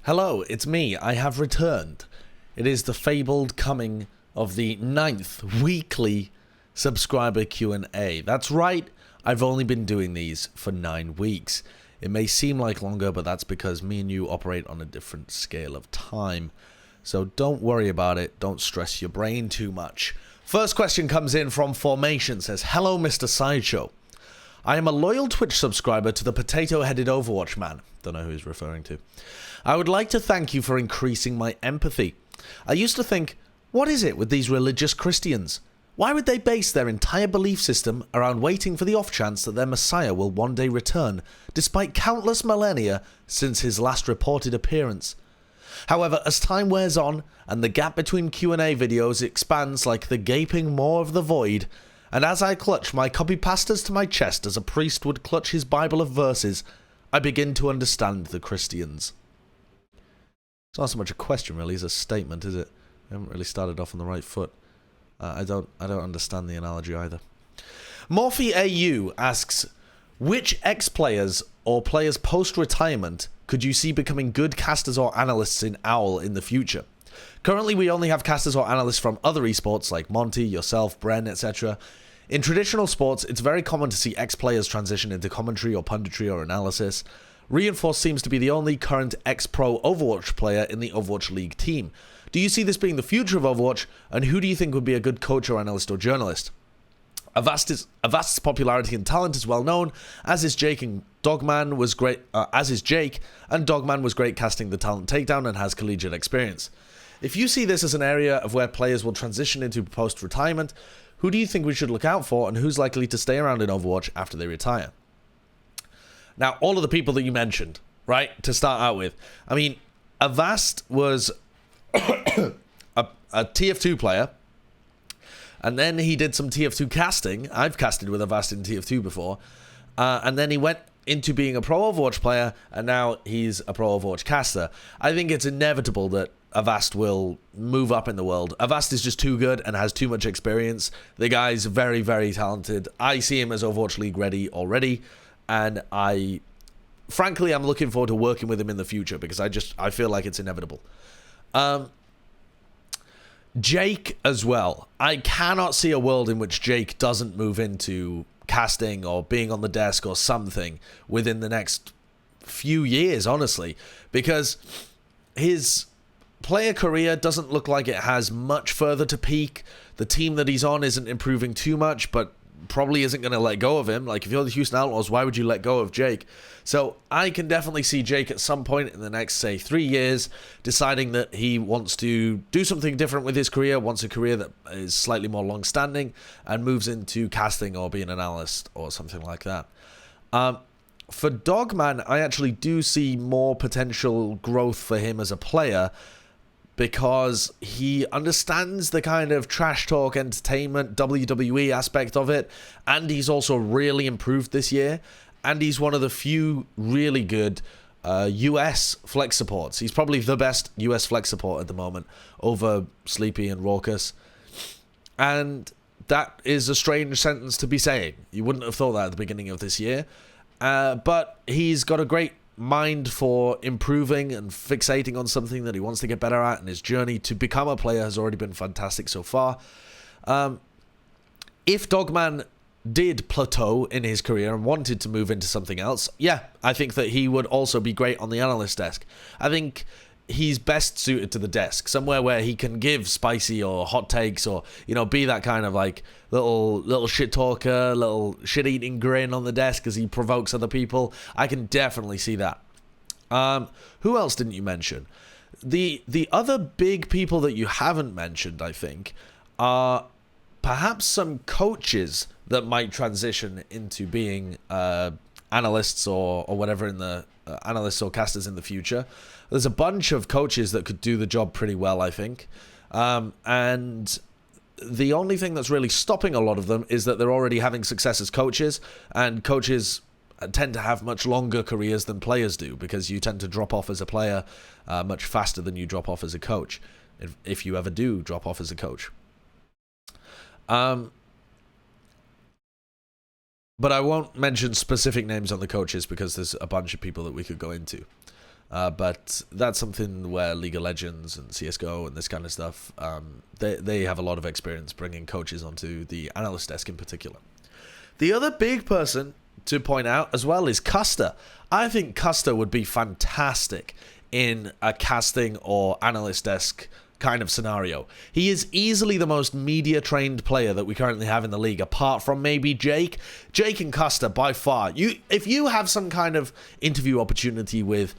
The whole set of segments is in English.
Hello, it's me. I have returned. It is the fabled coming of the 9th weekly subscriber Q&A. That's right, I've only been doing these for 9 weeks. It may seem like longer, but that's because me and you operate on a different scale of time. So don't worry about it. Don't stress your brain too much. First question comes in from Formation. Says, hello, Mr. Sideshow. I am a loyal Twitch subscriber to the potato-headed Overwatch man. Don't know who he's referring to. I would like to thank you for increasing my empathy. I used to think, what is it with these religious Christians? Why would they base their entire belief system around waiting for the off chance that their Messiah will one day return, despite countless millennia since his last reported appearance? However, as time wears on, and the gap between Q&A videos expands like the gaping maw of the void, and as I clutch my copy pastas to my chest as a priest would clutch his Bible of verses, I begin to understand the Christians. It's not so much a question, really, as a statement, is it? I haven't really started off on the right foot. I don't understand the analogy either. MorphyAU asks, which ex-players or players post-retirement could you see becoming good casters or analysts in OWL in the future? Currently, we only have casters or analysts from other esports like Monty, yourself, Bren, etc. In traditional sports, it's very common to see ex-players transition into commentary or punditry or analysis. Reinforce seems to be the only current ex-pro Overwatch player in the Overwatch League team. Do you see this being the future of Overwatch, and who do you think would be a good coach or analyst or journalist? Avast's popularity and talent is well known, as is Jake, and Dogman was great. And Dogman was great casting the talent takedown and has collegiate experience. If you see this as an area of where players will transition into post-retirement, who do you think we should look out for, and who's likely to stay around in Overwatch after they retire? Now, all of the people that you mentioned, right, to start out with. I mean, Avast was a TF2 player, and then he did some TF2 casting. I've casted with Avast in TF2 before, and then he went into being a pro Overwatch player, and now he's a pro Overwatch caster. I think it's inevitable that Avast will move up in the world. Avast is just too good and has too much experience. The guy's very, very talented. I see him as Overwatch League ready already. And frankly, I'm looking forward to working with him in the future because I feel like it's inevitable. Jake as well. I cannot see a world in which Jake doesn't move into casting or being on the desk or something within the next few years, honestly, because his player career doesn't look like it has much further to peak. The team that he's on isn't improving too much, but probably isn't going to let go of him. Like, if you're the Houston Outlaws, why would you let go of Jake? So I can definitely see Jake at some point in the next, say, 3 years deciding that he wants to do something different with his career, wants a career that is slightly more long-standing, and moves into casting or being an analyst or something like that. For Dogman, I actually do see more potential growth for him as a player, because he understands the kind of trash talk entertainment WWE aspect of it, and he's also really improved this year, and he's one of the few really good US flex supports. He's probably the best US flex support at the moment over Sleepy and Raucous, and that is a strange sentence to be saying. You wouldn't have thought that at the beginning of this year, but he's got a great mind for improving and fixating on something that he wants to get better at, and his journey to become a player has already been fantastic so far. If Dogman did plateau in his career and wanted to move into something else, yeah, I think that he would also be great on the analyst desk. I think he's best suited to the desk, somewhere where he can give spicy or hot takes, or, you know, be that kind of like little shit talker, little shit eating grin on the desk as he provokes other people. I can definitely see that. Who else didn't you mention? The other big people that you haven't mentioned, I think, are perhaps some coaches that might transition into being analysts or whatever in the analysts or casters in the future. There's a bunch of coaches that could do the job pretty well, I think. And the only thing that's really stopping a lot of them is that they're already having success as coaches, and coaches tend to have much longer careers than players do, because you tend to drop off as a player much faster than you drop off as a coach, if you ever do drop off as a coach. But I won't mention specific names on the coaches because there's a bunch of people that we could go into. But that's something where League of Legends and CSGO and this kind of stuff, they have a lot of experience bringing coaches onto the analyst desk in particular. The other big person to point out as well is Custer. I think Custer would be fantastic in a casting or analyst desk kind of scenario. He is easily the most media trained player that we currently have in the league, apart from maybe Jake. Jake and Custer by far. If you have some kind of interview opportunity with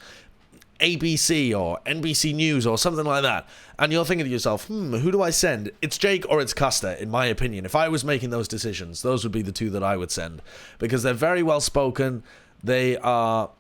ABC or NBC News or something like that, and you're thinking to yourself, who do I send? It's Jake or it's Custer, in my opinion. If I was making those decisions, those would be the two that I would send, because they're very well spoken. They are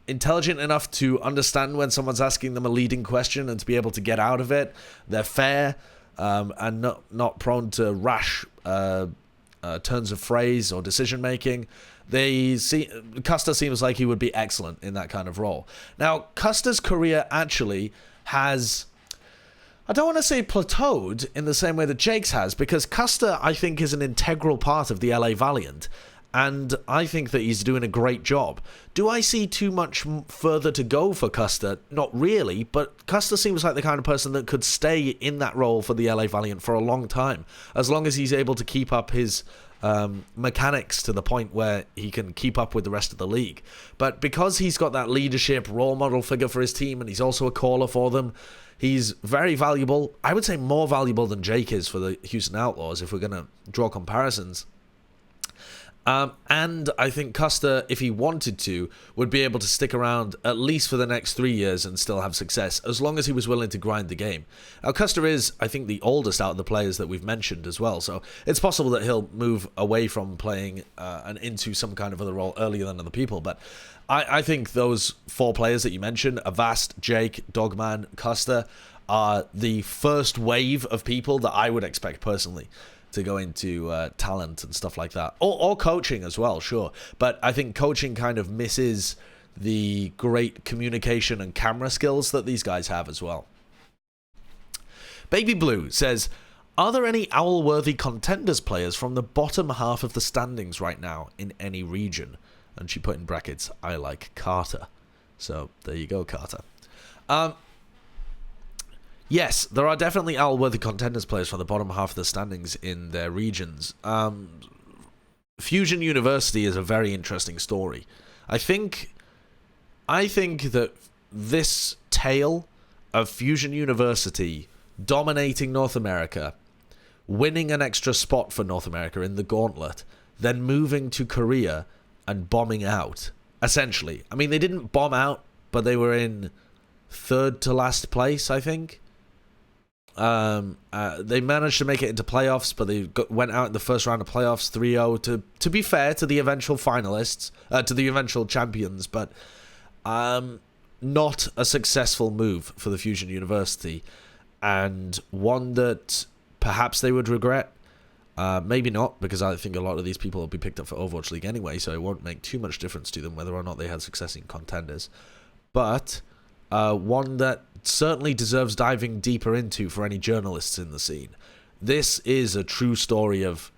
intelligent enough to understand when someone's asking them a leading question and to be able to get out of it. They're fair and not prone to rash turns of phrase or decision making. Custer seems like he would be excellent in that kind of role. Now, Custer's career actually has, I don't want to say plateaued in the same way that Jake's has, because Custer, I think, is an integral part of the LA Valiant, and I think that he's doing a great job. Do I see too much further to go for Custer? Not really, but Custer seems like the kind of person that could stay in that role for the LA Valiant for a long time, as long as he's able to keep up his mechanics to the point where he can keep up with the rest of the league. But because he's got that leadership role model figure for his team, and he's also a caller for them, he's very valuable. I would say more valuable than Jake is for the Houston Outlaws, if we're going to draw comparisons. And I think Custer, if he wanted to, would be able to stick around at least for the next 3 years and still have success, as long as he was willing to grind the game. Now, Custer is, I think, the oldest out of the players that we've mentioned as well, so it's possible that he'll move away from playing and into some kind of other role earlier than other people, but I think those 4 players that you mentioned, Avast, Jake, Dogman, Custer, are the first wave of people that I would expect personally to go into talent and stuff like that, or coaching as well, sure, but I think coaching kind of misses the great communication and camera skills that these guys have as well. babyblu says, are there any owl-worthy contenders players from the bottom half of the standings right now in any region? And she put in brackets, I like Carter. So there you go, Carter. Yes, there are definitely owl-worthy contenders players from the bottom half of the standings in their regions. Fusion University is a very interesting story. I think that this tale of Fusion University dominating North America, winning an extra spot for North America in the gauntlet, then moving to Korea and bombing out, essentially. I mean, they didn't bomb out, but they were in third to last place, I think. They managed to make it into playoffs, but they went out in the first round of playoffs 3-0 to be fair to the eventual finalists, to the eventual champions, but not a successful move for the Fusion University, and one that perhaps they would regret. Maybe not, because I think a lot of these people will be picked up for Overwatch League anyway, so it won't make too much difference to them whether or not they had success in contenders. But one that certainly deserves diving deeper into for any journalists in the scene. This is a true story of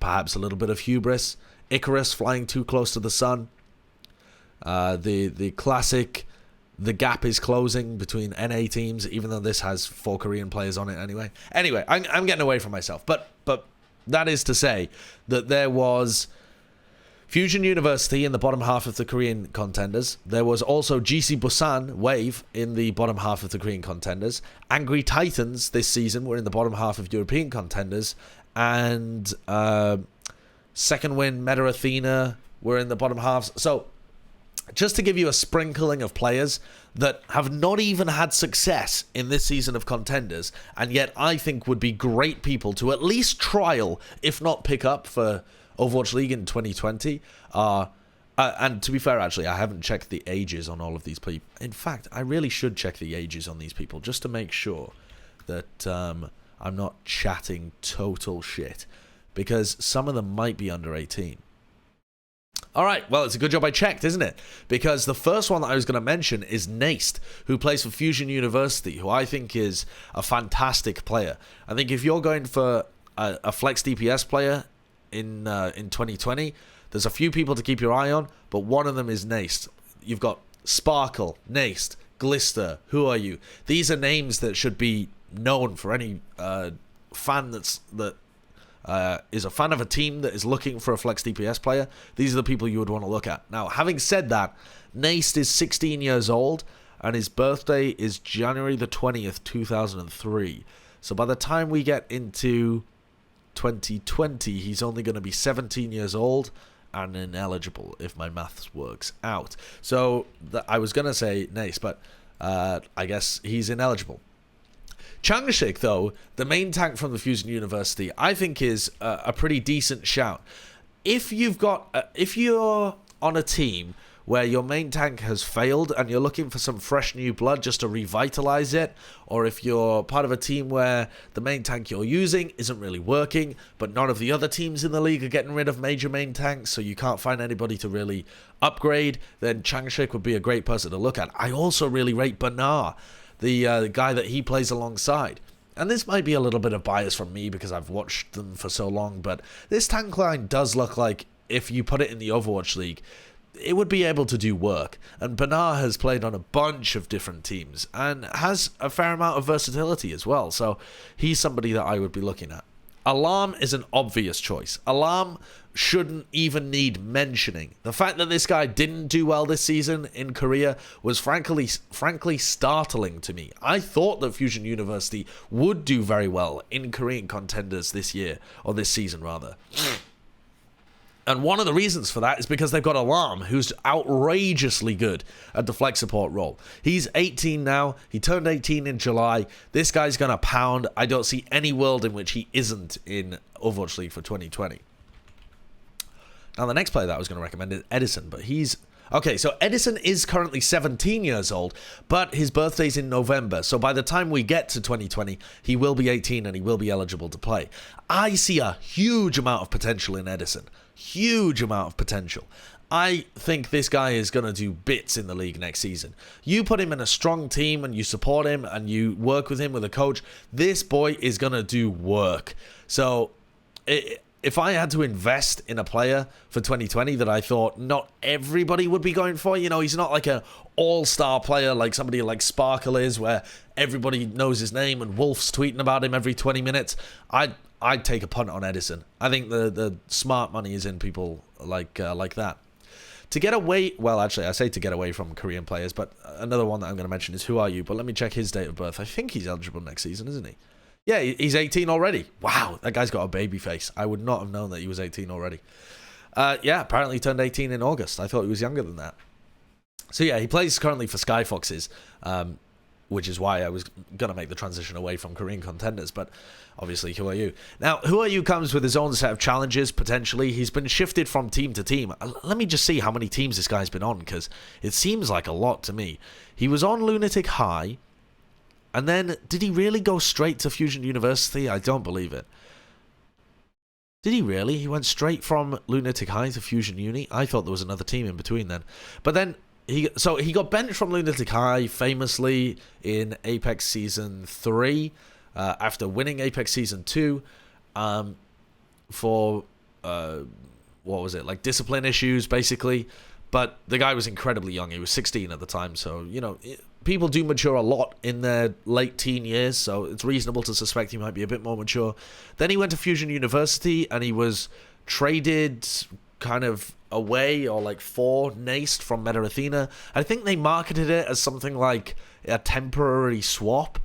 perhaps a little bit of hubris, Icarus flying too close to the sun, the classic, the gap is closing between NA teams, even though this has 4 Korean players on it anyway. Anyway, I'm getting away from myself, but that is to say that there was Fusion University in the bottom half of the Korean contenders. There was also GC Busan Wave in the bottom half of the Korean contenders. Angry Titans this season were in the bottom half of European contenders. And Second Win, Meta Athena were in the bottom halves. So just to give you a sprinkling of players that have not even had success in this season of contenders, and yet I think would be great people to at least trial, if not pick up for Overwatch League in 2020. And to be fair, actually, I haven't checked the ages on all of these people. In fact, I really should check the ages on these people just to make sure that I'm not chatting total shit, because some of them might be under 18. All right, well, it's a good job I checked, isn't it? Because the first one that I was going to mention is Naced, who plays for Fusion University, who I think is a fantastic player. I think if you're going for a flex DPS player in 2020, there's a few people to keep your eye on, but one of them is Naced. You've got Sparkle, Naced, Glister, who are you? These are names that should be known for any fan that is a fan of a team that is looking for a flex DPS player. These are the people you would want to look at. Now, having said that, Naist is 16 years old, and his birthday is January the 20th, 2003. So by the time we get into 2020, he's only going to be 17 years old and ineligible, if my maths works out. So I was going to say Nace, but I guess he's ineligible. Changshik, though, the main tank from the Fusion University, I think is a pretty decent shout. If you're on a team where your main tank has failed and you're looking for some fresh new blood just to revitalize it, or if you're part of a team where the main tank you're using isn't really working, but none of the other teams in the league are getting rid of major main tanks, so you can't find anybody to really upgrade, then Changshik would be a great person to look at. I also really rate Banar, the guy that he plays alongside. And this might be a little bit of bias from me because I've watched them for so long, but this tank line does look like, if you put it in the Overwatch League, it would be able to do work. And Banar has played on a bunch of different teams and has a fair amount of versatility as well. So he's somebody that I would be looking at. Alarm is an obvious choice. Alarm shouldn't even need mentioning. The fact that this guy didn't do well this season in Korea was frankly startling to me. I thought that Fusion University would do very well in Korean contenders this year, or this season rather. And one of the reasons for that is because they've got Alarm, who's outrageously good at the flex support role. He's 18 now. He turned 18 in July. This guy's going to pound. I don't see any world in which he isn't in Overwatch League for 2020. Now, the next player that I was going to recommend is Edison, but he's... Okay, so Edison is currently 17 years old, but his birthday's in November. So by the time we get to 2020, he will be 18 and he will be eligible to play. I see a huge amount of potential in Edison. Huge amount of potential. I think this guy is going to do bits in the league next season. You put him in a strong team and you support him and you work with him with a coach, this boy is going to do work. So if I had to invest in a player for 2020 that I thought not everybody would be going for, you know, he's not like an all-star player like somebody like Sparkle is, where everybody knows his name and Wolf's tweeting about him every 20 minutes, I'd take a punt on Edison. I think the smart money is in people like that. To get away, well, actually, I say to get away from Korean players, but another one that I'm going to mention is Who Are You? But let me check his date of birth. I think he's eligible next season, isn't he? Yeah, he's 18 already. Wow, that guy's got a baby face. I would not have known that he was 18 already. Yeah, apparently he turned 18 in August. I thought he was younger than that. So yeah, he plays currently for Sky Foxes, which is why I was going to make the transition away from Korean contenders, but obviously, Who Are You? Now, Who Are You comes with his own set of challenges, potentially. He's been shifted from team to team. Let me just see how many teams this guy's been on, because it seems like a lot to me. He was on Lunatic High, and then, did he really go straight to Fusion University? I don't believe it. Did he really? He went straight from Lunatic High to Fusion Uni? I thought there was another team in between then. But then, he got benched from Lunatic High famously in Apex Season 3 after winning Apex Season 2 for, what was it, like discipline issues, basically. But the guy was incredibly young. He was 16 at the time, so, you know, people do mature a lot in their late teen years, so it's reasonable to suspect he might be a bit more mature. Then he went to Fusion University, and he was traded kind of away, or like for Naced from Meta Athena. I think they marketed it as something like a temporary swap,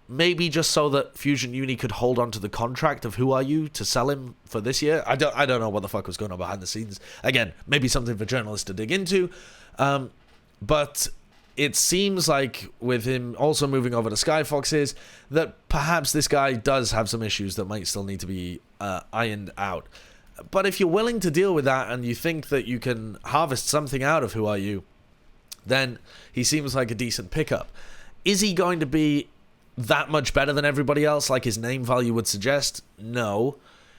maybe just so that Fusion Uni could hold on to the contract of Who Are You to sell him for this year. I don't know what the fuck was going on behind the scenes. Again, maybe something for journalists to dig into. But it seems like with him also moving over to Sky Foxes, that perhaps this guy does have some issues that might still need to be ironed out. But if you're willing to deal with that and you think that you can harvest something out of Who Are You, then he seems like a decent pickup. Is he going to be that much better than everybody else, like his name value would suggest? No.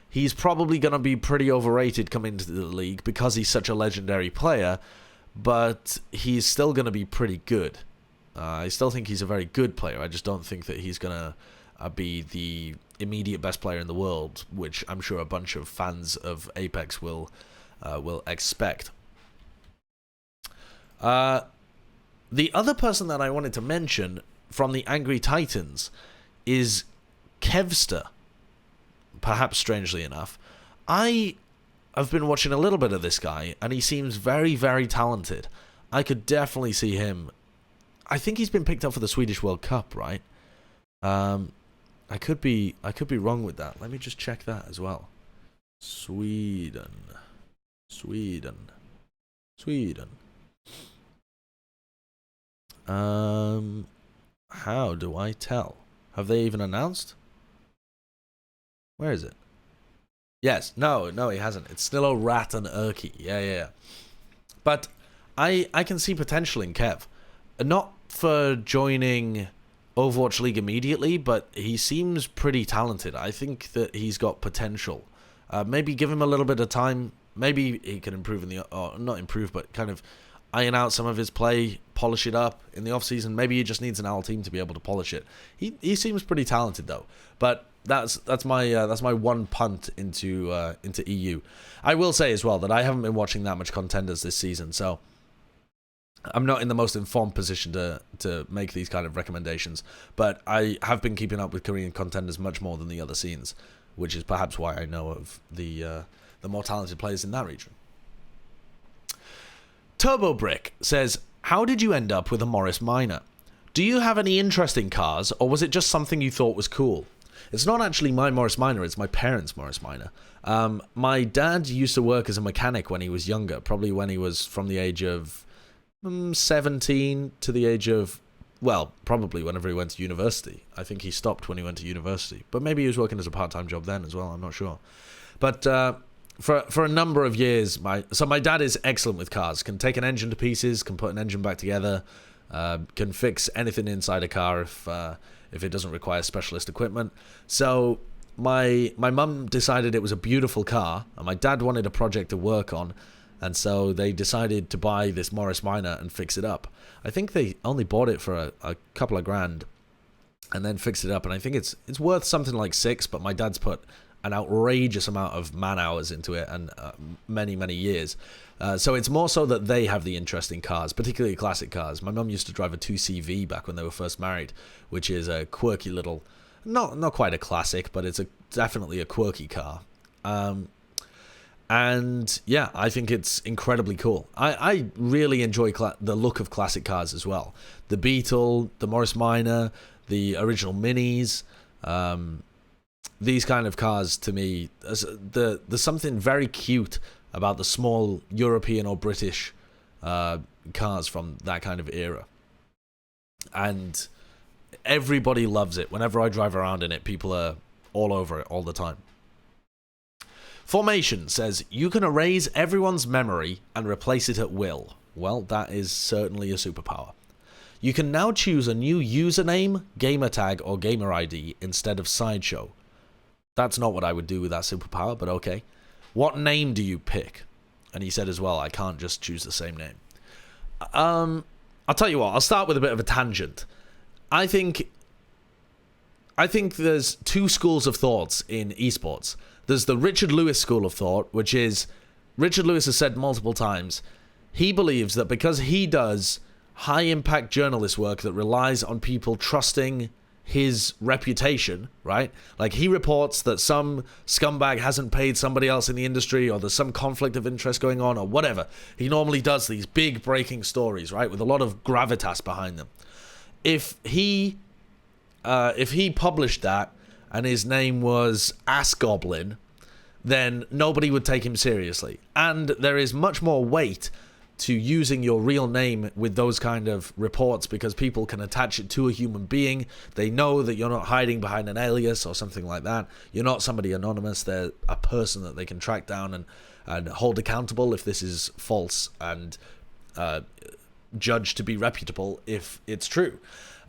He's probably going to be pretty overrated coming into the league because he's such a legendary player, but he's still going to be pretty good. I still think he's a very good player. I just don't think that he's going to be the immediate best player in the world, which I'm sure a bunch of fans of Apex will expect. The other person that I wanted to mention from the Angry Titans is Kevster. Perhaps strangely enough. I have been watching a little bit of this guy, and he seems very, very talented. I could definitely see him. I think he's been picked up for the Swedish World Cup, right? I could be wrong with that. Let me just check that as well. Sweden. How do I tell? Have they even announced? Where is it? Yes, no, he hasn't. It's still a rat and Urki. Yeah. But I can see potential in Kev. Not for joining Overwatch League immediately, but he seems pretty talented. I think that he's got potential. Maybe give him a little bit of time. Maybe he can improve in the... Or not improve, but kind of iron out some of his play, polish it up in the off-season. Maybe he just needs an AL team to be able to polish it. He seems pretty talented, though. But that's my one punt into EU. I will say as well that I haven't been watching that much contenders this season, so I'm not in the most informed position to make these kind of recommendations. But I have been keeping up with Korean contenders much more than the other scenes, which is perhaps why I know of the more talented players in that region. Turbobrick says, how did you end up with a Morris Minor? Do you have any interest in cars, or was it just something you thought was cool? It's not actually my Morris Minor, it's my parents' Morris Minor. My dad used to work as a mechanic when he was younger, probably when he was from the age of 17 to the age of, well, probably whenever he went to university. I think he stopped when he went to university, but maybe he was working as a part-time job then as well, I'm not sure. But for a number of years, my dad is excellent with cars, can take an engine to pieces, can put an engine back together, can fix anything inside a car if it doesn't require specialist equipment. So my mum decided it was a beautiful car, and my dad wanted a project to work on, and so they decided to buy this Morris Minor and fix it up. I think they only bought it for a couple of grand and then fixed it up, and I think it's worth something like 6, but my dad's put an outrageous amount of man hours into it and many years. So it's more so that they have the interest in cars, particularly classic cars. My mum used to drive a 2CV back when they were first married, which is a quirky little, not quite a classic, but it's definitely a quirky car. And yeah, I think it's incredibly cool. I really enjoy the look of classic cars as well. The Beetle, the Morris Minor, the original Minis, these kind of cars, to me, there's something very cute about the small European or British cars from that kind of era. And everybody loves it. Whenever I drive around in it, people are all over it all the time. Formation says, you can erase everyone's memory and replace it at will. Well, that is certainly a superpower. You can now choose a new username, gamertag, or gamer ID instead of Sideshow. That's not what I would do with that superpower, but okay. What name do you pick? And he said as well, I can't just choose the same name. I'll tell you what, I'll start with a bit of a tangent. I think there's two schools of thoughts in esports. There's the Richard Lewis school of thought, which is, Richard Lewis has said multiple times, he believes that because he does high-impact journalist work that relies on people trusting his reputation, right? Like, he reports that some scumbag hasn't paid somebody else in the industry, or there's some conflict of interest going on, or whatever. He normally does these big breaking stories, right, with a lot of gravitas behind them. If he published that and his name was Ass Goblin, then nobody would take him seriously. And there is much more weight to using your real name with those kind of reports, because people can attach it to a human being. They know that you're not hiding behind an alias or something like that. You're not somebody anonymous. They're a person that they can track down and hold accountable if this is false, and judge to be reputable if it's true.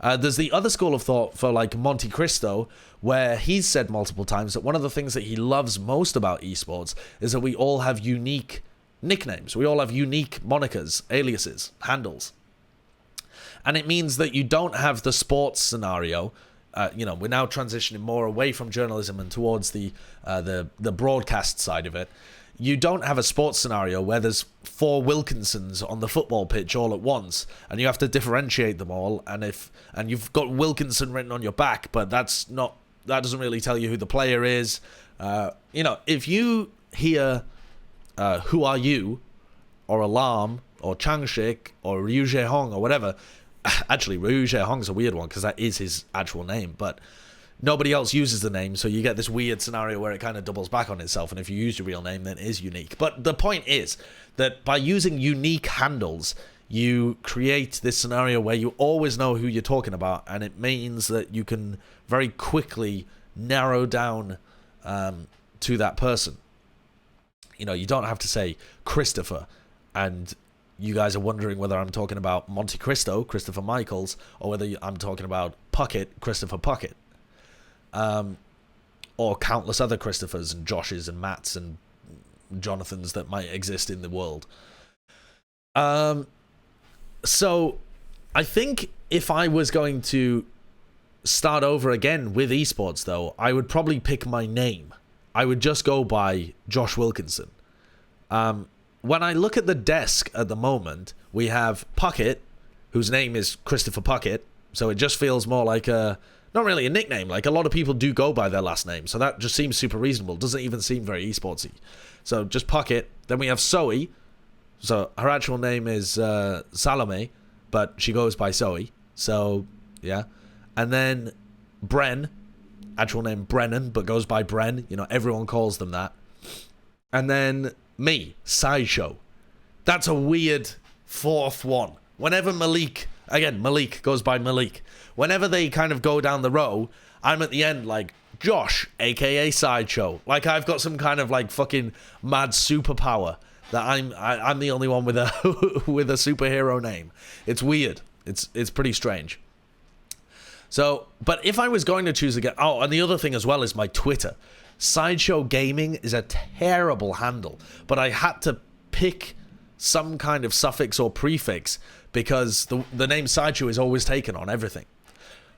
There's the other school of thought for, like, Monte Cristo, where he's said multiple times that one of the things that he loves most about esports is that we all have unique nicknames. We all have unique monikers, aliases, handles. And it means that you don't have the sports scenario. We're now transitioning more away from journalism and towards the broadcast side of it. you don't have a sports scenario where there's 4 Wilkinsons on the football pitch all at once, and you have to differentiate them all. And you've got Wilkinson written on your back, but that doesn't really tell you who the player is. If you hear "Who are you?" or "Alarm" or "Changshik" or "Ryu Hong" or whatever. Actually, Ryu Hong's a weird one because that is his actual name, but nobody else uses the name, so you get this weird scenario where it kind of doubles back on itself, and if you use your real name, then it is unique. But the point is that by using unique handles, you create this scenario where you always know who you're talking about, and it means that you can very quickly narrow down to that person. You don't have to say Christopher, and you guys are wondering whether I'm talking about Monte Cristo, Christopher Michaels, or whether I'm talking about Puckett, Christopher Puckett. Or countless other Christophers and Joshes and Matts and Jonathans that might exist in the world. So I think if I was going to start over again with esports, though, I would probably pick my name. I would just go by Josh Wilkinson. When I look at the desk at the moment, we have Puckett, whose name is Christopher Puckett, so it just feels more like not really a nickname. Like, a lot of people do go by their last name, so that just seems super reasonable. Doesn't even seem very esportsy. So just Puckett. Then we have Zoe. So her actual name is Salome, but she goes by Zoe. So, yeah. And then Bren. Actual name Brennan, but goes by Bren. Everyone calls them that. And then me, Sideshow. That's a weird 4th one. Whenever Malik goes by Malik. Whenever they kind of go down the row, I'm at the end like Josh, aka Sideshow. Like, I've got some kind of like fucking mad superpower that I'm the only one with a with a superhero name. It's weird. It's pretty strange. So, but if I was going to choose again, and the other thing as well is my Twitter. Sideshow Gaming is a terrible handle, but I had to pick some kind of suffix or prefix because the name Sideshow is always taken on everything.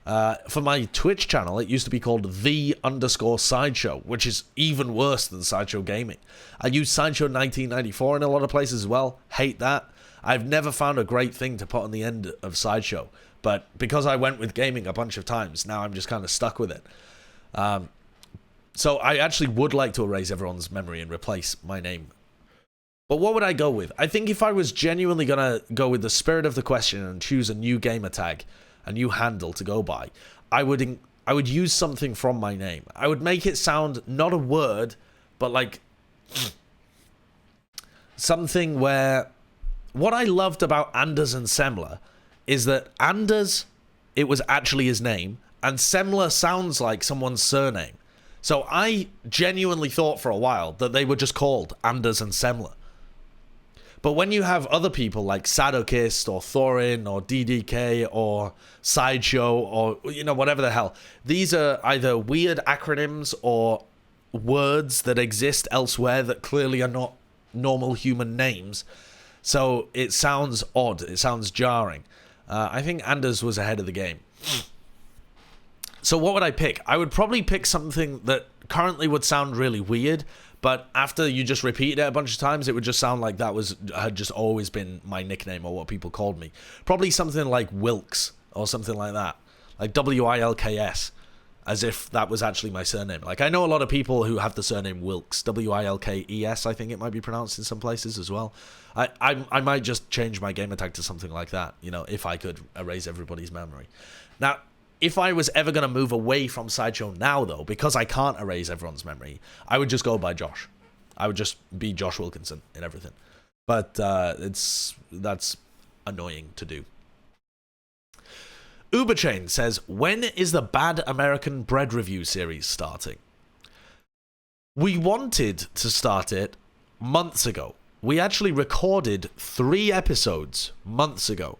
For my Twitch channel, it used to be called _Sideshow, which is even worse than Sideshow Gaming. I use Sideshow 1994 in a lot of places as well. Hate that. I've never found a great thing to put on the end of Sideshow, but because I went with gaming a bunch of times, now I'm just kind of stuck with it. So I actually would like to erase everyone's memory and replace my name. But what would I go with? I think if I was genuinely going to go with the spirit of the question and choose a new gamer tag, a new handle to go by, I would use something from my name. I would make it sound not a word, but like something where... What I loved about Anders and Semler is that Anders, it was actually his name, and Semler sounds like someone's surname. So I genuinely thought for a while that they were just called Anders and Semler. But when you have other people like Sadokist or Thorin or DDK or Sideshow or, whatever the hell, these are either weird acronyms or words that exist elsewhere that clearly are not normal human names. So it sounds odd. It sounds jarring. I think Anders was ahead of the game. So what would I pick? I would probably pick something that currently would sound really weird, but after you just repeat it a bunch of times, it would just sound like that had just always been my nickname or what people called me. Probably something like Wilkes or something like that. Like Wilks, as if that was actually my surname. Like, I know a lot of people who have the surname Wilkes, Wilkes, I think it might be pronounced in some places as well. I might just change my gamertag to something like that, if I could erase everybody's memory. Now, if I was ever going to move away from Sideshow now, though, because I can't erase everyone's memory, I would just go by Josh. I would just be Josh Wilkinson in everything. But that's annoying to do. Uberchain says, when is the Bad American Bread Review series starting? We wanted to start it months ago. We actually recorded 3 episodes months ago.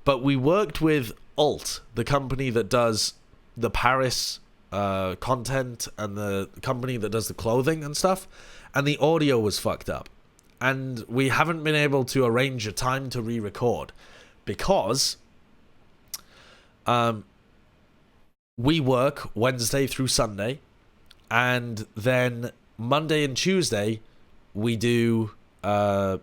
But we worked with Alt, the company that does the Paris content and the company that does the clothing and stuff, and the audio was fucked up. And we haven't been able to arrange a time to re-record because we work Wednesday through Sunday, and then Monday and Tuesday we do side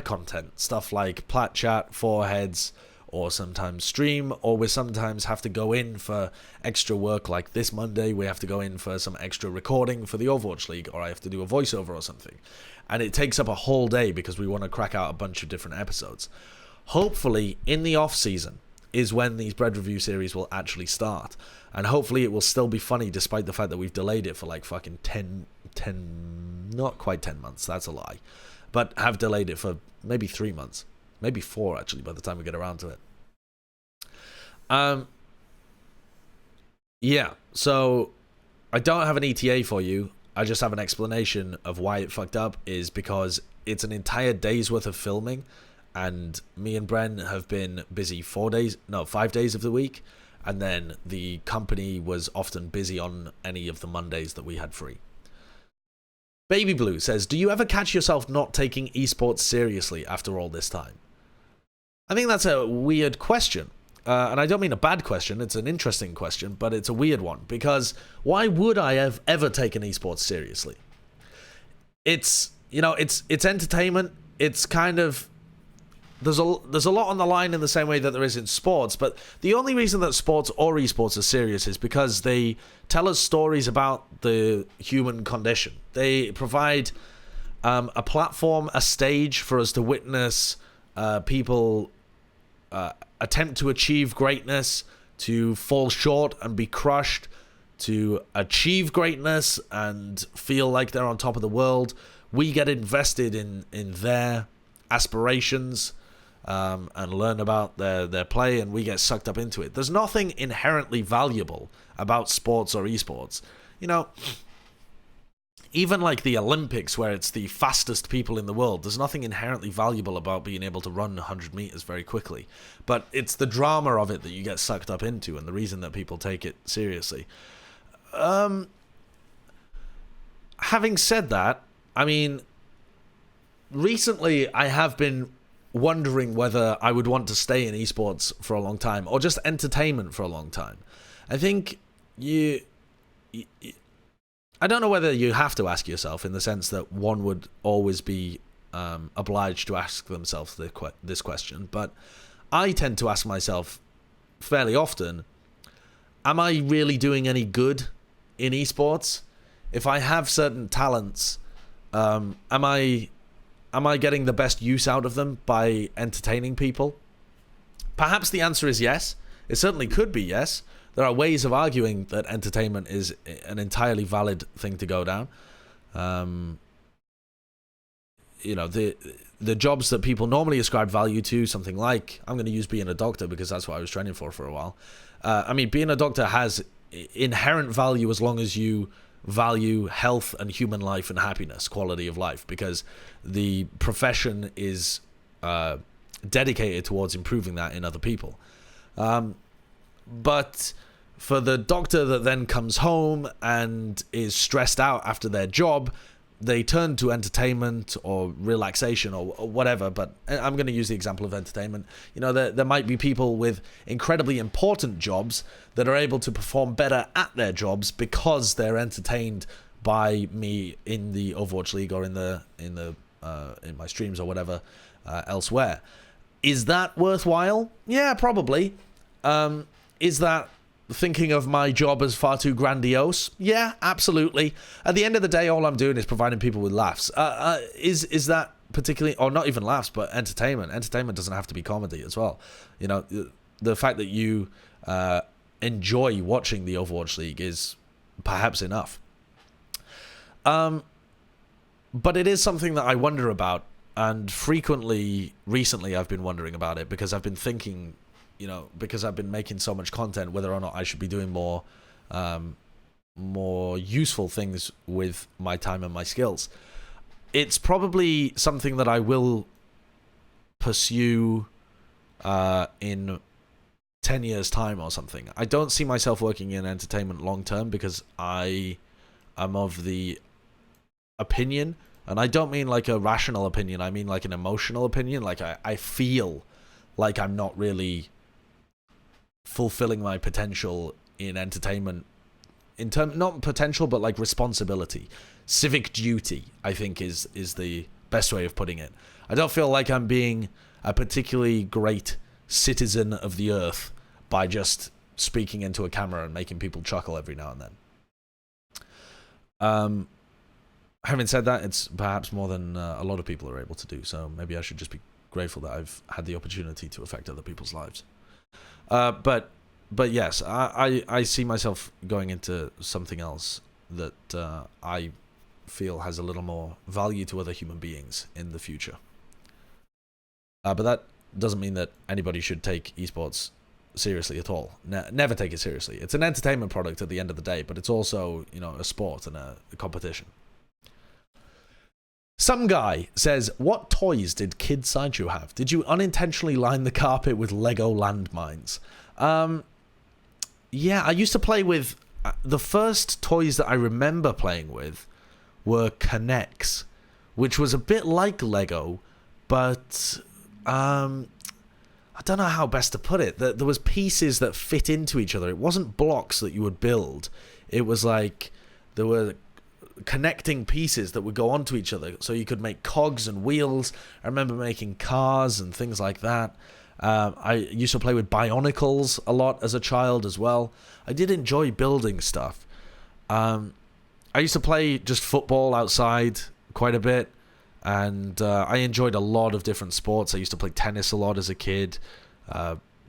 content, stuff like plat chat, foreheads, or sometimes stream, or we sometimes have to go in for extra work. Like this Monday, we have to go in for some extra recording for the Overwatch League, or I have to do a voiceover or something. And it takes up a whole day because we want to crack out a bunch of different episodes. Hopefully, in the off-season is when these bread review series will actually start. And hopefully it will still be funny despite the fact that we've delayed it for like fucking 10, not quite 10 months, that's a lie. But have delayed it for maybe 3 months. Maybe 4, actually, by the time we get around to it. Yeah, so I don't have an ETA for you. I just have an explanation of why it fucked up, is because it's an entire day's worth of filming, and me and Bren have been busy 5 days of the week, and then the company was often busy on any of the Mondays that we had free. babyblu says, do you ever catch yourself not taking esports seriously after all this time? I think that's a weird question. And I don't mean a bad question, it's an interesting question, but it's a weird one, because why would I have ever taken esports seriously? It's, you know, it's entertainment. It's kind of, there's a lot on the line in the same way that there is in sports, but the only reason that sports or esports are serious is because they tell us stories about the human condition. They provide a platform, a stage for us to witness people attempt to achieve greatness, to fall short and be crushed, to achieve greatness and feel like they're on top of the world. We get invested in their aspirations and learn about their play, and we get sucked up into it. There's nothing inherently valuable about sports or esports. You know, even like the Olympics, where it's the fastest people in the world, there's nothing inherently valuable about being able to run 100 meters very quickly. But it's the drama of it that you get sucked up into, and the reason that people take it seriously. Having said that, I mean, recently I have been wondering whether I would want to stay in esports for a long time, or just entertainment for a long time. I think I don't know whether you have to ask yourself, in the sense that one would always be obliged to ask themselves this question, but I tend to ask myself fairly often, am I really doing any good in esports? If I have certain talents, am I getting the best use out of them by entertaining people? Perhaps the answer is yes. It certainly could be yes. There are ways of arguing that entertainment is an entirely valid thing to go down. You know, the jobs that people normally ascribe value to, something like, I'm going to use being a doctor because that's what I was training for a while. I mean, being a doctor has inherent value as long as you value health and human life and happiness, quality of life, because the profession is dedicated towards improving that in other people. But for the doctor that then comes home and is stressed out after their job, they turn to entertainment or relaxation or whatever. But I'm going to use the example of entertainment. You know, there might be people with incredibly important jobs that are able to perform better at their jobs because they're entertained by me in the Overwatch League or in my streams or whatever elsewhere. Is that worthwhile? Yeah, probably. Is that thinking of my job as far too grandiose? Yeah, absolutely. At the end of the day, all I'm doing is providing people with laughs. Is that particularly, or not even laughs, but entertainment? Entertainment doesn't have to be comedy as well. You know, the fact that you enjoy watching the Overwatch League is perhaps enough. But it is something that I wonder about, and frequently recently I've been wondering about it because I've been thinking, you know, because I've been making so much content, whether or not I should be doing more useful things with my time and my skills. It's probably something that I will pursue in 10 years' time or something. I don't see myself working in entertainment long term because I am of the opinion, and I don't mean like a rational opinion, I mean like an emotional opinion. Like I feel like I'm not really fulfilling my potential in entertainment in term, not potential, but like responsibility. Civic duty, I think, is the best way of putting it. I don't feel like I'm being a particularly great citizen of the earth by just speaking into a camera and making people chuckle every now and then. Having said that, it's perhaps more than a lot of people are able to do, so maybe I should just be grateful that I've had the opportunity to affect other people's lives. But yes, I see myself going into something else that I feel has a little more value to other human beings in the future. But that doesn't mean that anybody should take esports seriously at all. Never take it seriously. It's an entertainment product at the end of the day, but it's also, you know, a sport and a competition. Some guy says, what toys did Kid Sideshow have? Did you unintentionally line the carpet with Lego landmines? Yeah, I used to play with... the first toys that I remember playing with were Connects, which was a bit like Lego, but... I don't know how best to put it. There was pieces that fit into each other. It wasn't blocks that you would build. It was like there were connecting pieces that would go onto each other, so you could make cogs and wheels. I remember making cars and things like that. I used to play with Bionicles a lot as a child as well. I did enjoy building stuff. I used to play just football outside quite a bit. And I enjoyed a lot of different sports. I used to play tennis a lot as a kid.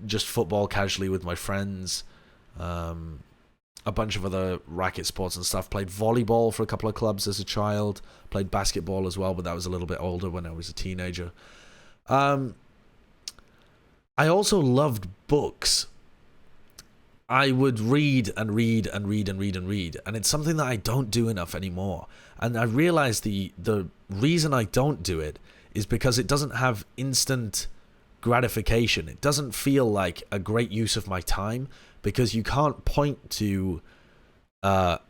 Just football casually with my friends. A bunch of other racket sports and stuff. Played volleyball for a couple of clubs as a child. Played basketball as well, but that was a little bit older when I was a teenager. I also loved books. I would read and read and read and read and read. And it's something that I don't do enough anymore. And I realize the reason I don't do it is because it doesn't have instant gratification. It doesn't feel like a great use of my time because you can't point to the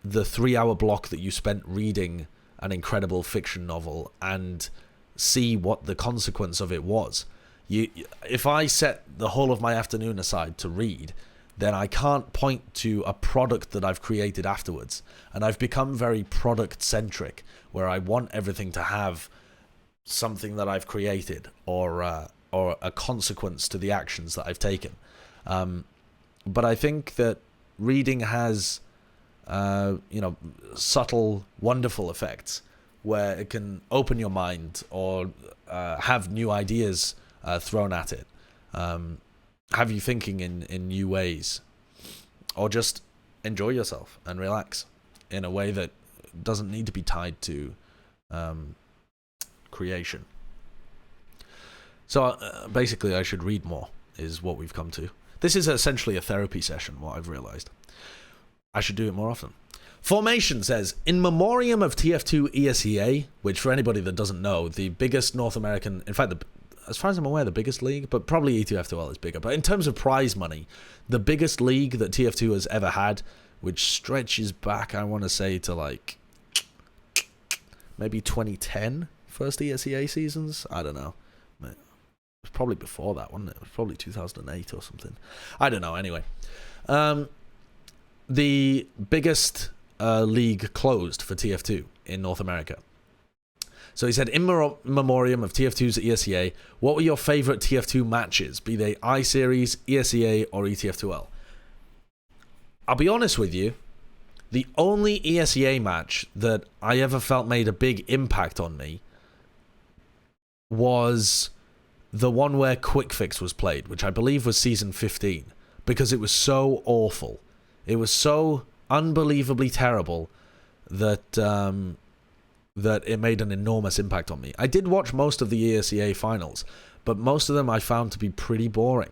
3-hour block that you spent reading an incredible fiction novel and see what the consequence of it was. If I set the whole of my afternoon aside to read, then I can't point to a product that I've created afterwards. And I've become very product-centric, where I want everything to have something that I've created or a consequence to the actions that I've taken. But I think that reading has, subtle, wonderful effects, where it can open your mind or have new ideas thrown at it. Have you thinking in new ways, or just enjoy yourself and relax in a way that doesn't need to be tied to creation. So basically I should read more is what we've come to. This is essentially a therapy session, what I've realized. I should do it more often. Formation says, in memoriam of TF2 ESEA, which for anybody that doesn't know, the biggest North American, in fact, as far as I'm aware, the biggest league, but probably E2F2L is bigger. But in terms of prize money, the biggest league that TF2 has ever had, which stretches back, I want to say, to like maybe 2010, first ESEA seasons? I don't know. It was probably before that, wasn't it? It was probably 2008 or something. I don't know, anyway. The biggest league closed for TF2 in North America. So he said, in memoriam of TF2's ESEA, what were your favorite TF2 matches, be they iSeries, ESEA, or ETF2L? I'll be honest with you, the only ESEA match that I ever felt made a big impact on me was the one where Quick Fix was played, which I believe was season 15, because it was so awful. It was so unbelievably terrible that that it made an enormous impact on me. I did watch most of the ESEA finals, but most of them I found to be pretty boring.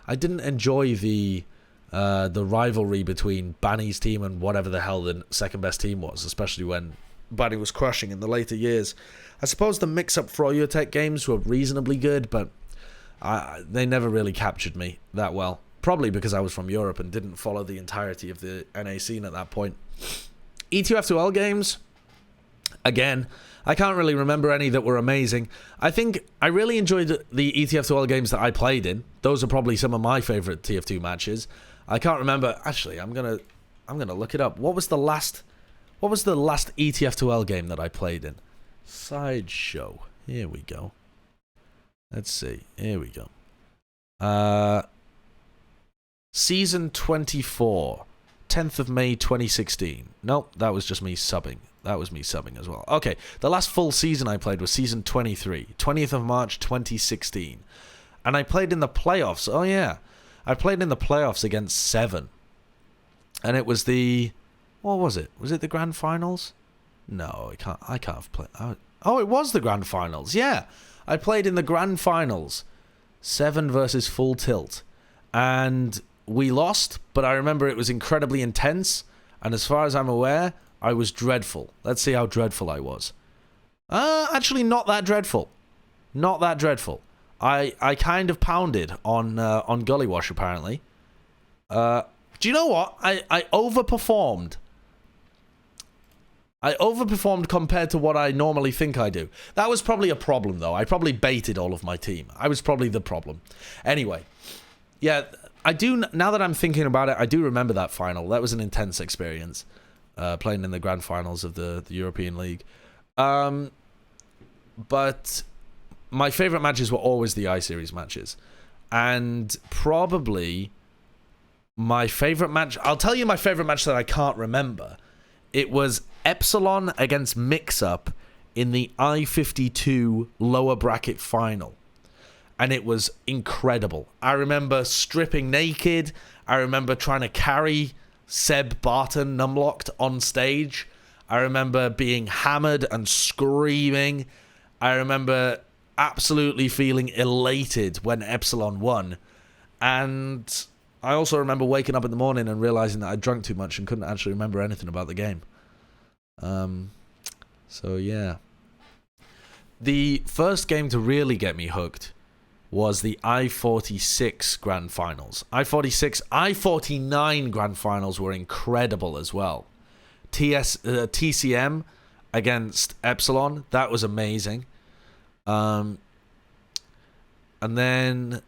I didn't enjoy the rivalry between Banny's team and whatever the hell the second best team was, especially when Banny was crushing in the later years. I suppose the mix-up Frolotech games were reasonably good, but they never really captured me that well. Probably because I was from Europe and didn't follow the entirety of the NA scene at that point. E2F2L games, again, I can't really remember any that were amazing. I think I really enjoyed the ETF2L games that I played in. Those are probably some of my favorite TF2 matches. I can't remember. Actually, I'm going to I'm gonna look it up. What was the last ETF2L game that I played in? Sideshow. Here we go. Let's see. Here we go. Season 24. 10th of May 2016. Nope, that was just me subbing. That was me subbing as well. Okay, the last full season I played was season 23. 20th of March 2016. And I played in the playoffs. Oh yeah. I played in the playoffs against 7. And it was the... What was it? Was it the grand finals? No, I can't have played... Oh, it was the grand finals. Yeah. I played in the grand finals. 7 versus full tilt. And we lost, but I remember it was incredibly intense. And as far as I'm aware, I was dreadful. Let's see how dreadful I was. Actually, not that dreadful. Not that dreadful. I kind of pounded on Gullywash, apparently. Do you know what? I overperformed. I overperformed compared to what I normally think I do. That was probably a problem, though. I probably baited all of my team. I was probably the problem. Anyway, yeah, I do, now that I'm thinking about it, I do remember that final. That was an intense experience, playing in the grand finals of the European League. But my favorite matches were always the iSeries matches. And probably my favorite match, I'll tell you my favorite match that I can't remember. It was Epsilon against Mix-Up in the I-52 lower bracket final. And it was incredible. I remember stripping naked. I remember trying to carry Seb Barton numlocked on stage. I remember being hammered and screaming. I remember absolutely feeling elated when Epsilon won. And I also remember waking up in the morning and realizing that I drank too much and couldn't actually remember anything about the game. So yeah. The first game to really get me hooked was the I-46 Grand Finals. I-49 Grand Finals were incredible as well. TCM against Epsilon, that was amazing. And then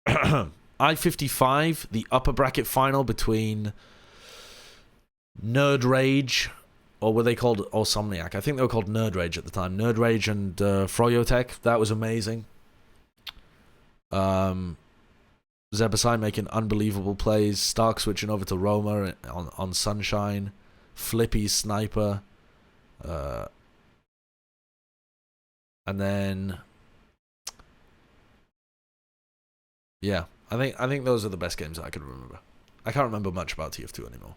I-55, the upper bracket final between Nerd Rage, or were they called Osomniac? I think they were called Nerd Rage at the time. Nerd Rage and Froyotech, that was amazing. Zebasai making unbelievable plays. Stark switching over to Roma on Sunshine. Flippy's sniper. And then... Yeah, I think those are the best games I can remember. I can't remember much about TF2 anymore.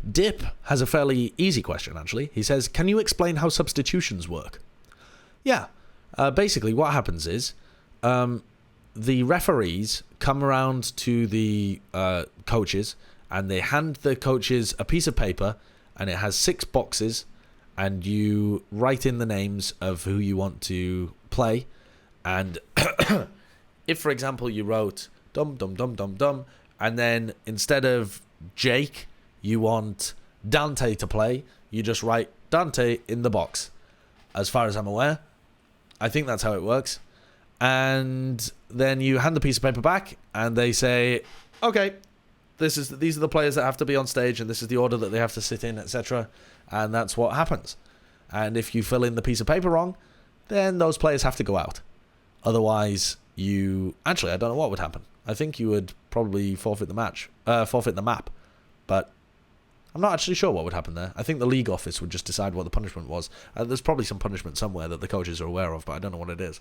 Dipp has a fairly easy question, actually. He says, can you explain how substitutions work? Yeah, basically what happens is... the referees come around to the coaches and they hand the coaches a piece of paper and it has 6 boxes and you write in the names of who you want to play. And if, for example, you wrote dum dum dum dum dum and then instead of Jake you want Dante to play, you just write Dante in the box. As far as I'm aware, I think that's how it works. And then you hand the piece of paper back, and they say, okay, these are the players that have to be on stage, and this is the order that they have to sit in, etc. And that's what happens. And if you fill in the piece of paper wrong, then those players have to go out. Otherwise, you... Actually, I don't know what would happen. I think you would probably forfeit the map. But I'm not actually sure what would happen there. I think the league office would just decide what the punishment was. There's probably some punishment somewhere that the coaches are aware of, but I don't know what it is.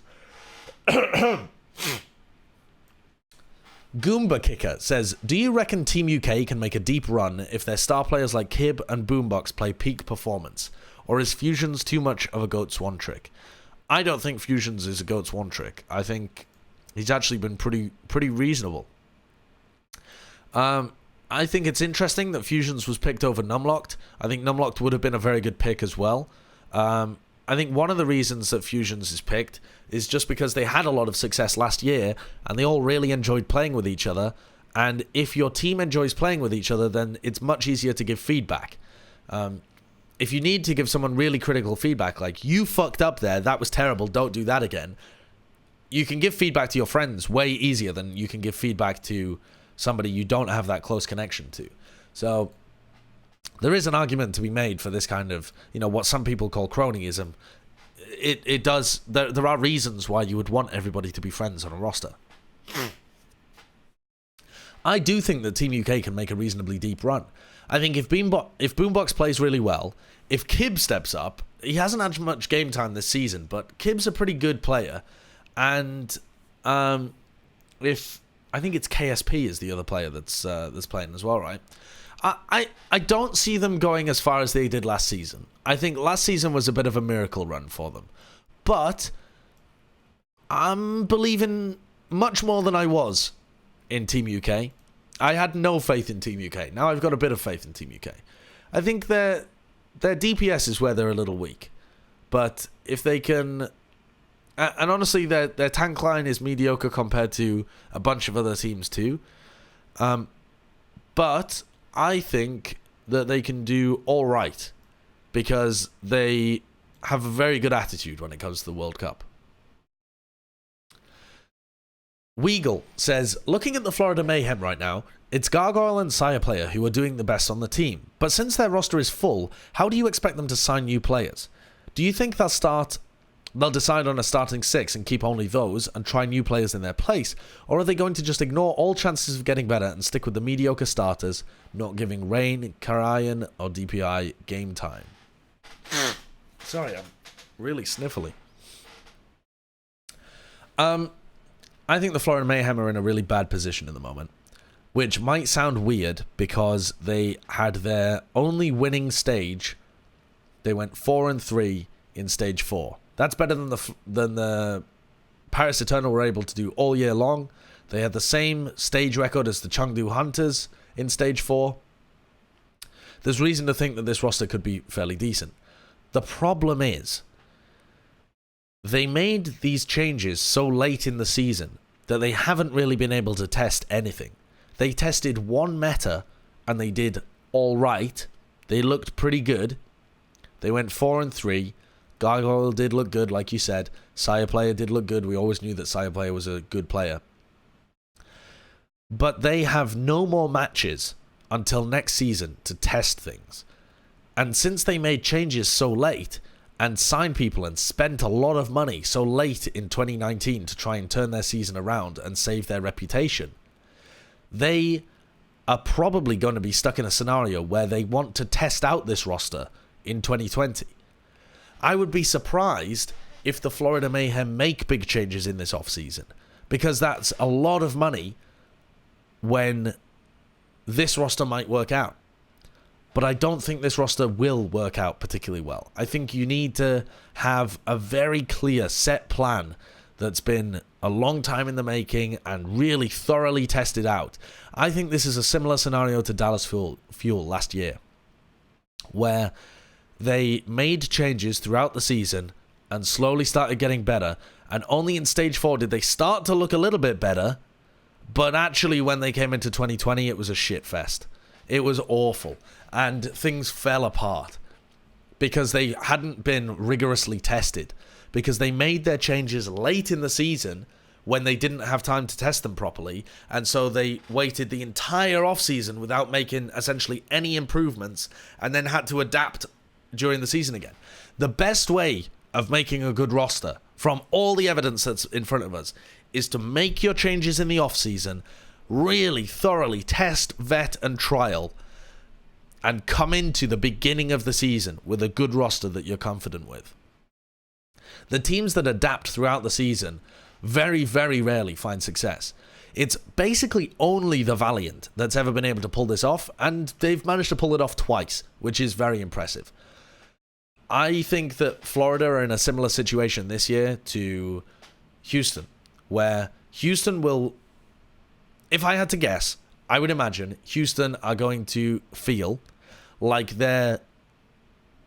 Goombakicker says, do you reckon Team UK can make a deep run if their star players like Kib and Boombox play peak performance? Or is Fusions too much of a GOAT's one trick? I don't think Fusions is a GOAT's one trick. I think he's actually been pretty reasonable. I think it's interesting that Fusions was picked over Numlocked. I think Numlocked would have been a very good pick as well. I think one of the reasons that Fusions is picked is just because they had a lot of success last year and they all really enjoyed playing with each other. And if your team enjoys playing with each other, then it's much easier to give feedback. If you need to give someone really critical feedback, like, you fucked up there, that was terrible, don't do that again, you can give feedback to your friends way easier than you can give feedback to somebody you don't have that close connection to. So there is an argument to be made for this kind of, what some people call cronyism. It does, there are reasons why you would want everybody to be friends on a roster. I do think that Team UK can make a reasonably deep run. I think if Boombox plays really well, if Kib steps up, he hasn't had much game time this season, but Kib's a pretty good player, and if I think it's KSP is the other player that's playing as well, right? I don't see them going as far as they did last season. I think last season was a bit of a miracle run for them, but I'm believing much more than I was in Team UK. I had no faith in Team UK. Now I've got a bit of faith in Team UK. I think their DPS is where they're a little weak. But if they can... And honestly, their tank line is mediocre compared to a bunch of other teams too. But I think that they can do all right because they have a very good attitude when it comes to the World Cup. Weagle says, looking at the Florida Mayhem right now, it's Gargoyle and Sayaplayer who are doing the best on the team. But since their roster is full, how do you expect them to sign new players? Do you think they'll decide on a starting 6 and keep only those and try new players in their place? Or are they going to just ignore all chances of getting better and stick with the mediocre starters, not giving Rain, Karayan, or DPI game time? Sorry, I'm really sniffly. I think the Florida Mayhem are in a really bad position at the moment, which might sound weird because they had their only winning stage. They went 4-3 in stage 4. That's better than the Paris Eternal were able to do all year long. They had the same stage record as the Chengdu Hunters in stage 4. There's reason to think that this roster could be fairly decent. The problem is, they made these changes so late in the season that they haven't really been able to test anything. They tested one meta and they did all right. They looked pretty good. They went 4-3. Gargoyle did look good, like you said. Sayaplayer did look good. We always knew that Sayaplayer was a good player. But they have no more matches until next season to test things. And since they made changes so late and signed people and spent a lot of money so late in 2019 to try and turn their season around and save their reputation, they are probably going to be stuck in a scenario where they want to test out this roster in 2020. I would be surprised if the Florida Mayhem make big changes in this offseason, because that's a lot of money when this roster might work out. But I don't think this roster will work out particularly well. I think you need to have a very clear set plan that's been a long time in the making and really thoroughly tested out. I think this is a similar scenario to Dallas Fuel last year, where they made changes throughout the season and slowly started getting better, and only in stage 4 did they start to look a little bit better, but actually when they came into 2020 it was a shit fest. It was awful, and things fell apart because they hadn't been rigorously tested, because they made their changes late in the season when they didn't have time to test them properly, and so they waited the entire offseason without making essentially any improvements and then had to adapt during the season again. The best way of making a good roster, from all the evidence that's in front of us, is to make your changes in the offseason, really thoroughly test, vet, and trial, and come into the beginning of the season with a good roster that you're confident with. The teams that adapt throughout the season very, very rarely find success. It's basically only the Valiant that's ever been able to pull this off, and they've managed to pull it off twice, which is very impressive. I think that Florida are in a similar situation this year to Houston, where Houston will, if I had to guess, I would imagine Houston are going to feel like their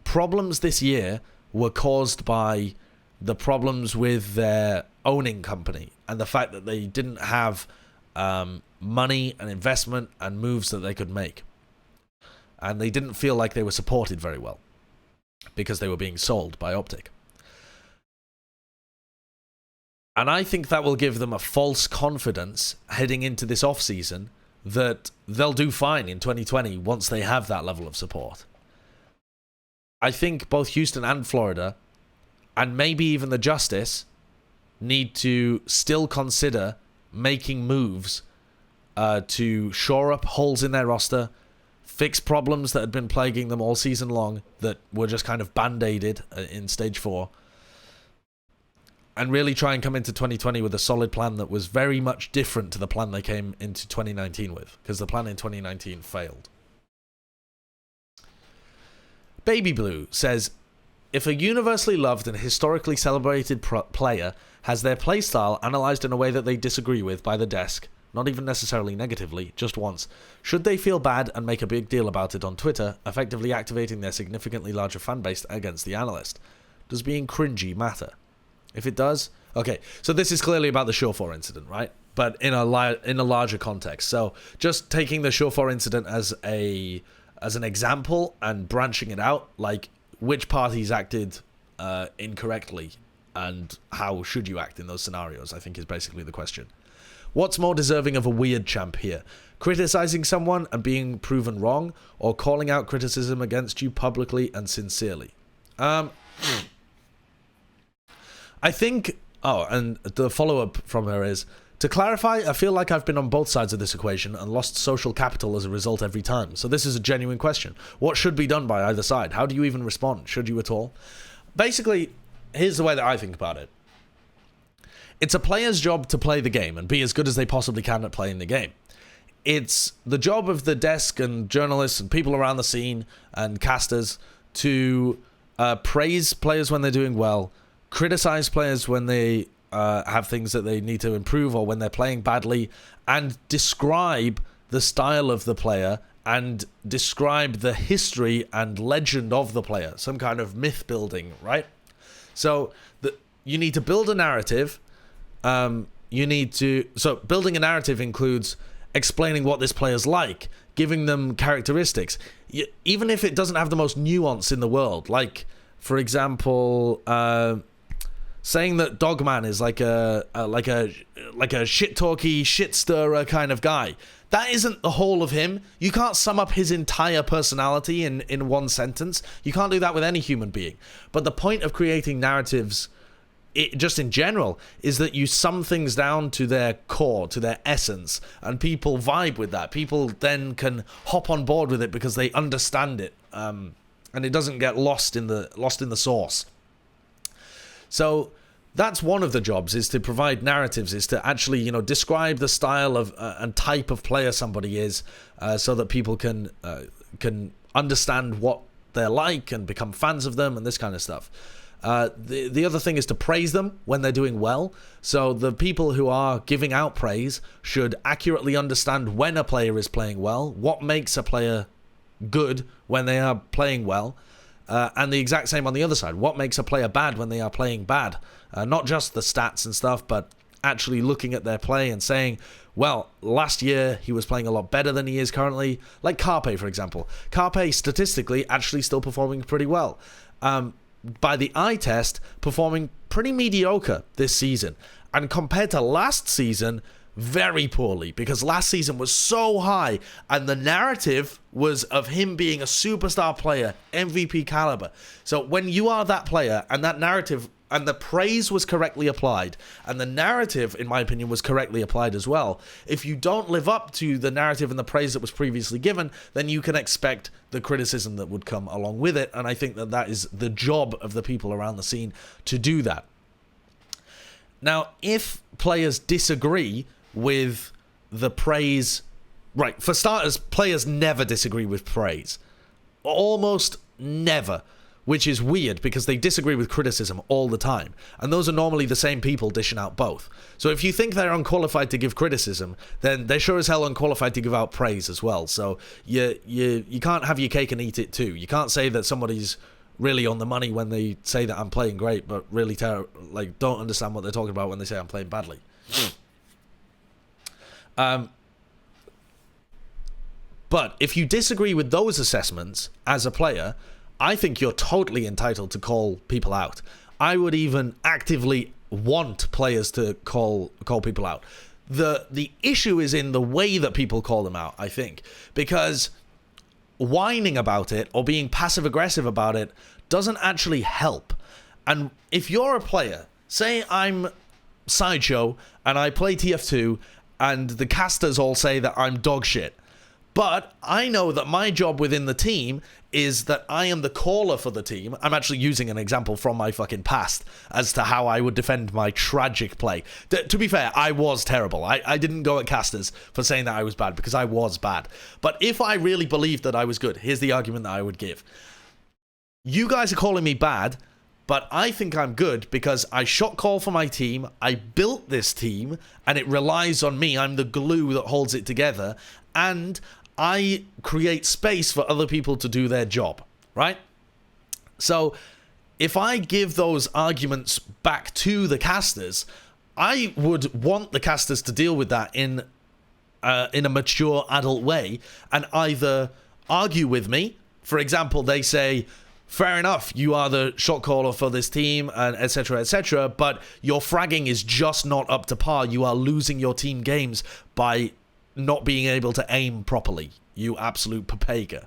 problems this year were caused by the problems with their owning company and the fact that they didn't have money and investment and moves that they could make. And they didn't feel like they were supported very well because they were being sold by Optic. And I think that will give them a false confidence heading into this offseason that they'll do fine in 2020 once they have that level of support. I think both Houston and Florida, and maybe even the Justice, need to still consider making moves to shore up holes in their roster, fix problems that had been plaguing them all season long that were just kind of band-aided in Stage 4, and really try and come into 2020 with a solid plan that was very much different to the plan they came into 2019 with, because the plan in 2019 failed. babyblu says, if a universally loved and historically celebrated player has their playstyle analysed in a way that they disagree with by the desk, not even necessarily negatively, just once, should they feel bad and make a big deal about it on Twitter, effectively activating their significantly larger fanbase against the analyst? Does being cringy matter? If it does, okay, so this is clearly about the Surefour incident, right? But in a larger context. So just taking the Surefour incident as an example and branching it out, like which parties acted incorrectly and how should you act in those scenarios, I think is basically the question. What's more deserving of a weird champ here? Criticizing someone and being proven wrong, or calling out criticism against you publicly and sincerely? I think... Oh, and the follow-up from her is, to clarify, I feel like I've been on both sides of this equation and lost social capital as a result every time. So this is a genuine question. What should be done by either side? How do you even respond? Should you at all? Basically, here's the way that I think about it. It's a player's job to play the game and be as good as they possibly can at playing the game. It's the job of the desk and journalists and people around the scene and casters to praise players when they're doing well, criticize players when they have things that they need to improve or when they're playing badly, and describe the style of the player and describe the history and legend of the player, some kind of myth building, right? So you need to build a narrative. So building a narrative includes explaining what this player's like, giving them characteristics, even if it doesn't have the most nuance in the world. Like, for example, saying that Dogman is like a shit talky, shit stirrer kind of guy. That isn't the whole of him. You can't sum up his entire personality in one sentence. You can't do that with any human being. But the point of creating narratives, just in general, is that you sum things down to their core, to their essence, and people vibe with that. People then can hop on board with it because they understand it, and it doesn't get lost in the sauce. So that's one of the jobs, is to provide narratives, is to actually, describe the style of and type of player somebody is, so that people can understand what they're like and become fans of them and this kind of stuff. The other thing is to praise them when they're doing well. So the people who are giving out praise should accurately understand when a player is playing well, what makes a player good when they are playing well, and the exact same on the other side. What makes a player bad when they are playing bad? Not just the stats and stuff, but actually looking at their play and saying, well, last year he was playing a lot better than he is currently. Like Carpe, for example. Carpe, statistically, actually still performing pretty well. By the eye test, performing pretty mediocre this season. And compared to last season, very poorly, because last season was so high and the narrative was of him being a superstar player, MVP caliber. So when you are that player and that narrative and the praise was correctly applied and the narrative, in my opinion, was correctly applied as well, if you don't live up to the narrative and the praise that was previously given, then you can expect the criticism that would come along with it. And I think that that is the job of the people around the scene to do that. Now, if players disagree with the praise, right, for starters, players never disagree with praise. Almost never, which is weird because they disagree with criticism all the time. And those are normally the same people dishing out both. So if you think they're unqualified to give criticism, then they're sure as hell unqualified to give out praise as well. So you can't have your cake and eat it too. You can't say that somebody's really on the money when they say that I'm playing great, but really don't understand what they're talking about when they say I'm playing badly. But if you disagree with those assessments as a player, I think you're totally entitled to call people out. I would even actively want players to call people out. The issue is in the way that people call them out, I think, because whining about it or being passive aggressive about it doesn't actually help. And if you're a player, say I'm Sideshow and I play TF2 and the casters all say that I'm dog shit, but I know that my job within the team is that I am the caller for the team. I'm actually using an example from my fucking past as to how I would defend my tragic play. To be fair, I was terrible. I didn't go at casters for saying that I was bad, because I was bad. But if I really believed that I was good, here's the argument that I would give. You guys are calling me bad, but I think I'm good because I shot call for my team, I built this team, and it relies on me. I'm the glue that holds it together, and I create space for other people to do their job, right? So if I give those arguments back to the casters, I would want the casters to deal with that in a mature adult way and either argue with me. For example, they say, fair enough, you are the shot caller for this team, and etc., but your fragging is just not up to par. You are losing your team games by not being able to aim properly, you absolute papega.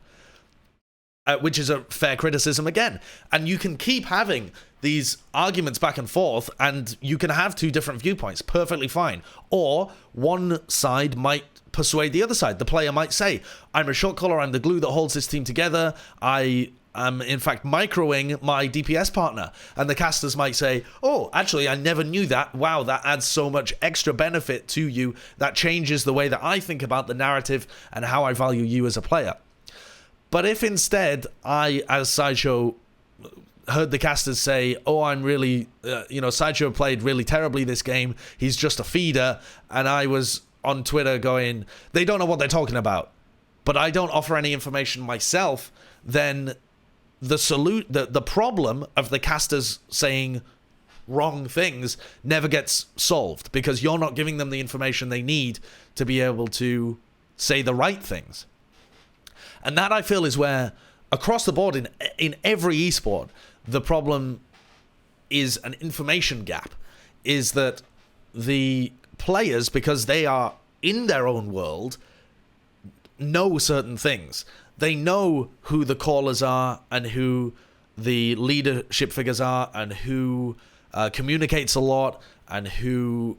Which is a fair criticism again. And you can keep having these arguments back and forth, and you can have two different viewpoints, perfectly fine. Or one side might persuade the other side. The player might say, I'm a shot caller, I'm the glue that holds this team together, I'm in fact microing my DPS partner. And the casters might say, oh, actually, I never knew that. Wow, that adds so much extra benefit to you. That changes the way that I think about the narrative and how I value you as a player. But if instead I, as Sideshow, heard the casters say, oh, I'm really, Sideshow played really terribly this game, he's just a feeder, and I was on Twitter going, they don't know what they're talking about, but I don't offer any information myself, then the problem of the casters saying wrong things never gets solved, because you're not giving them the information they need to be able to say the right things. And that, I feel, is where across the board in every esport, the problem is an information gap, is that the players, because they are in their own world, know certain things. They know who the callers are and who the leadership figures are and who communicates a lot and who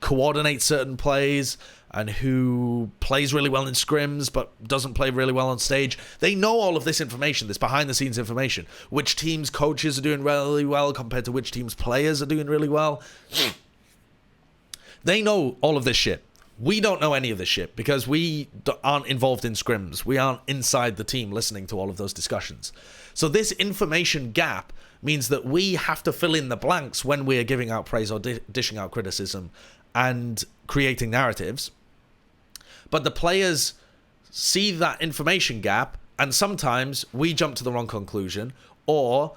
coordinates certain plays and who plays really well in scrims but doesn't play really well on stage. They know all of this information, this behind-the-scenes information. Which teams' coaches are doing really well compared to which teams' players are doing really well. They know all of this shit. We don't know any of this shit because we aren't involved in scrims. We aren't inside the team listening to all of those discussions. So this information gap means that we have to fill in the blanks when we're giving out praise or dishing out criticism and creating narratives. But the players see that information gap, and sometimes we jump to the wrong conclusion, or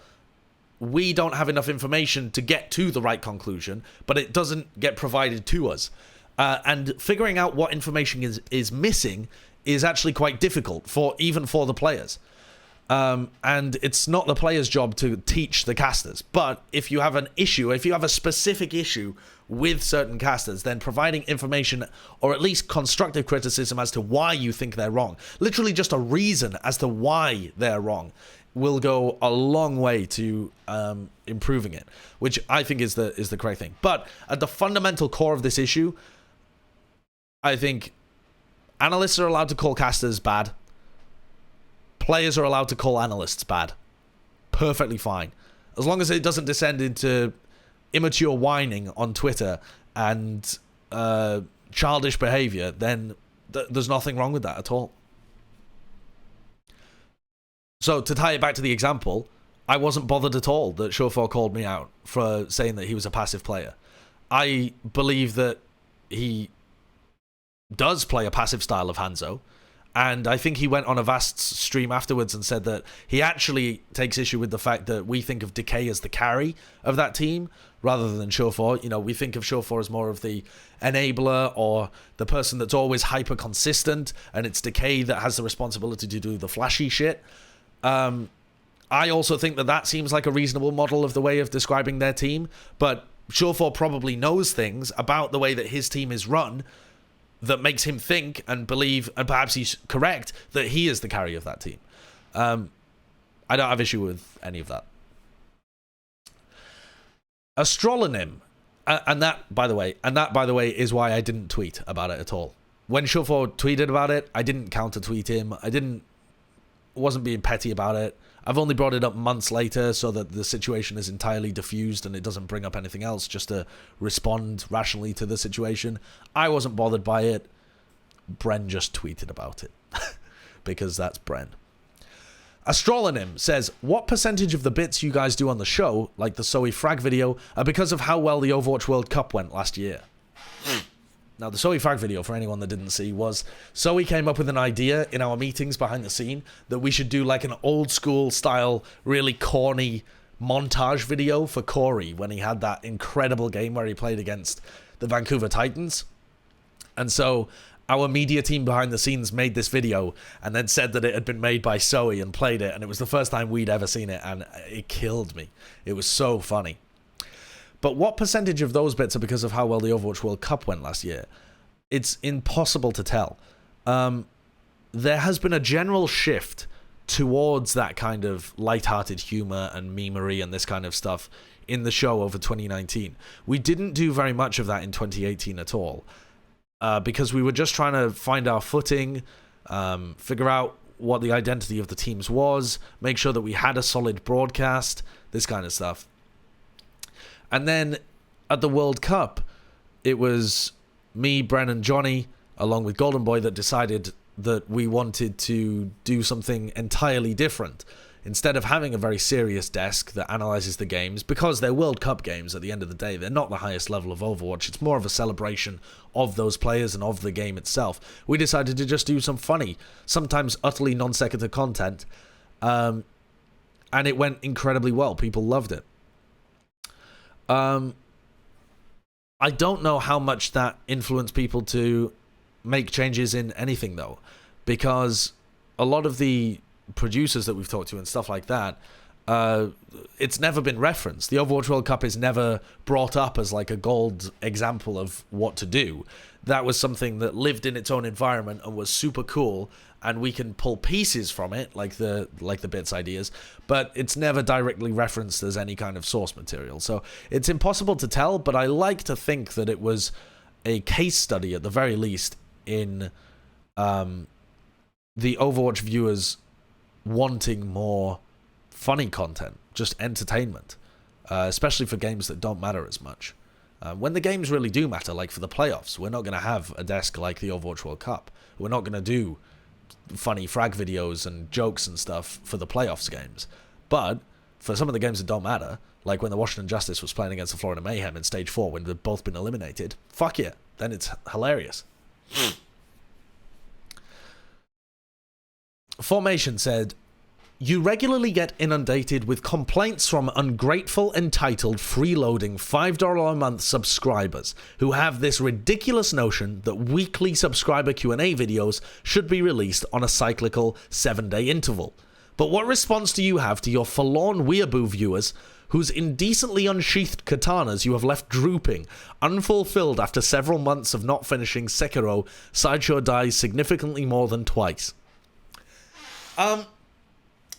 we don't have enough information to get to the right conclusion, but it doesn't get provided to us. And figuring out what information is missing is actually quite difficult even for the players. And it's not the player's job to teach the casters. But if you have an issue, if you have a specific issue with certain casters, then providing information or at least constructive criticism as to why you think they're wrong, literally just a reason as to why they're wrong, will go a long way to improving it, which I think is the correct thing. But at the fundamental core of this issue, I think analysts are allowed to call casters bad. Players are allowed to call analysts bad. Perfectly fine. As long as it doesn't descend into immature whining on Twitter and childish behavior, then there's nothing wrong with that at all. So to tie it back to the example, I wasn't bothered at all that Surefour called me out for saying that he was a passive player. I believe that he does play a passive style of Hanzo, and I think he went on a vast stream afterwards and said that he actually takes issue with the fact that we think of Decay as the carry of that team rather than Surefour. You know, we think of Surefour as more of the enabler or the person that's always hyper consistent, and it's Decay that has the responsibility to do the flashy shit. I also think that seems like a reasonable model of the way of describing their team, but Surefour probably knows things about the way that his team is run that makes him think and believe, and perhaps he's correct, that he is the carry of that team. I don't have issue with any of that. Astrolonim, and that, by the way, is why I didn't tweet about it at all. When Surefour tweeted about it, I didn't counter-tweet him. Wasn't being petty about it. I've only brought it up months later so that the situation is entirely diffused and it doesn't bring up anything else, just to respond rationally to the situation. I wasn't bothered by it. Bren just tweeted about it because that's Bren. Astrolonim says, what percentage of the bits you guys do on the show, like the Zoe frag video, are because of how well the Overwatch World Cup went last year? Now, the Zoe frag video, for anyone that didn't see, was Zoe came up with an idea in our meetings behind the scene that we should do like an old school style, really corny montage video for Corey when he had that incredible game where he played against the Vancouver Titans. And so our media team behind the scenes made this video and then said that it had been made by Zoe and played it. And it was the first time we'd ever seen it, and it killed me. It was so funny. But what percentage of those bits are because of how well the Overwatch World Cup went last year? It's impossible to tell. There has been a general shift towards that kind of lighthearted humor and memery and this kind of stuff in the show over 2019. We didn't do very much of that in 2018 at all, because we were just trying to find our footing, figure out what the identity of the teams was, make sure that we had a solid broadcast, this kind of stuff. And then at the World Cup, it was me, Bren, and Johnny, along with Golden Boy, that decided that we wanted to do something entirely different. Instead of having a very serious desk that analyzes the games, because they're World Cup games at the end of the day, they're not the highest level of Overwatch. It's more of a celebration of those players and of the game itself. We decided to just do some funny, sometimes utterly non sequitur content, and it went incredibly well. People loved it. I don't know how much that influenced people to make changes in anything, though, because a lot of the producers that we've talked to and stuff like that, it's never been referenced. The Overwatch World Cup is never brought up as like a gold example of what to do. That was something that lived in its own environment and was super cool, and we can pull pieces from it, like the bits ideas, but it's never directly referenced as any kind of source material. So it's impossible to tell, but I like to think that it was a case study at the very least in the Overwatch viewers wanting more funny content, just entertainment, especially for games that don't matter as much. When the games really do matter, like for the playoffs, we're not going to have a desk like the Overwatch World Cup. We're not going to do funny frag videos and jokes and stuff for the playoffs games. But for some of the games that don't matter, like when the Washington Justice was playing against the Florida Mayhem in Stage 4 when they've both been eliminated, fuck yeah, then it's hilarious. Formation said, you regularly get inundated with complaints from ungrateful, entitled, freeloading $5 a month subscribers who have this ridiculous notion that weekly subscriber Q&A videos should be released on a cyclical 7-day interval. But what response do you have to your forlorn weeaboo viewers whose indecently unsheathed katanas you have left drooping, unfulfilled after several months of not finishing Sekiro? Sideshow dies significantly more than twice.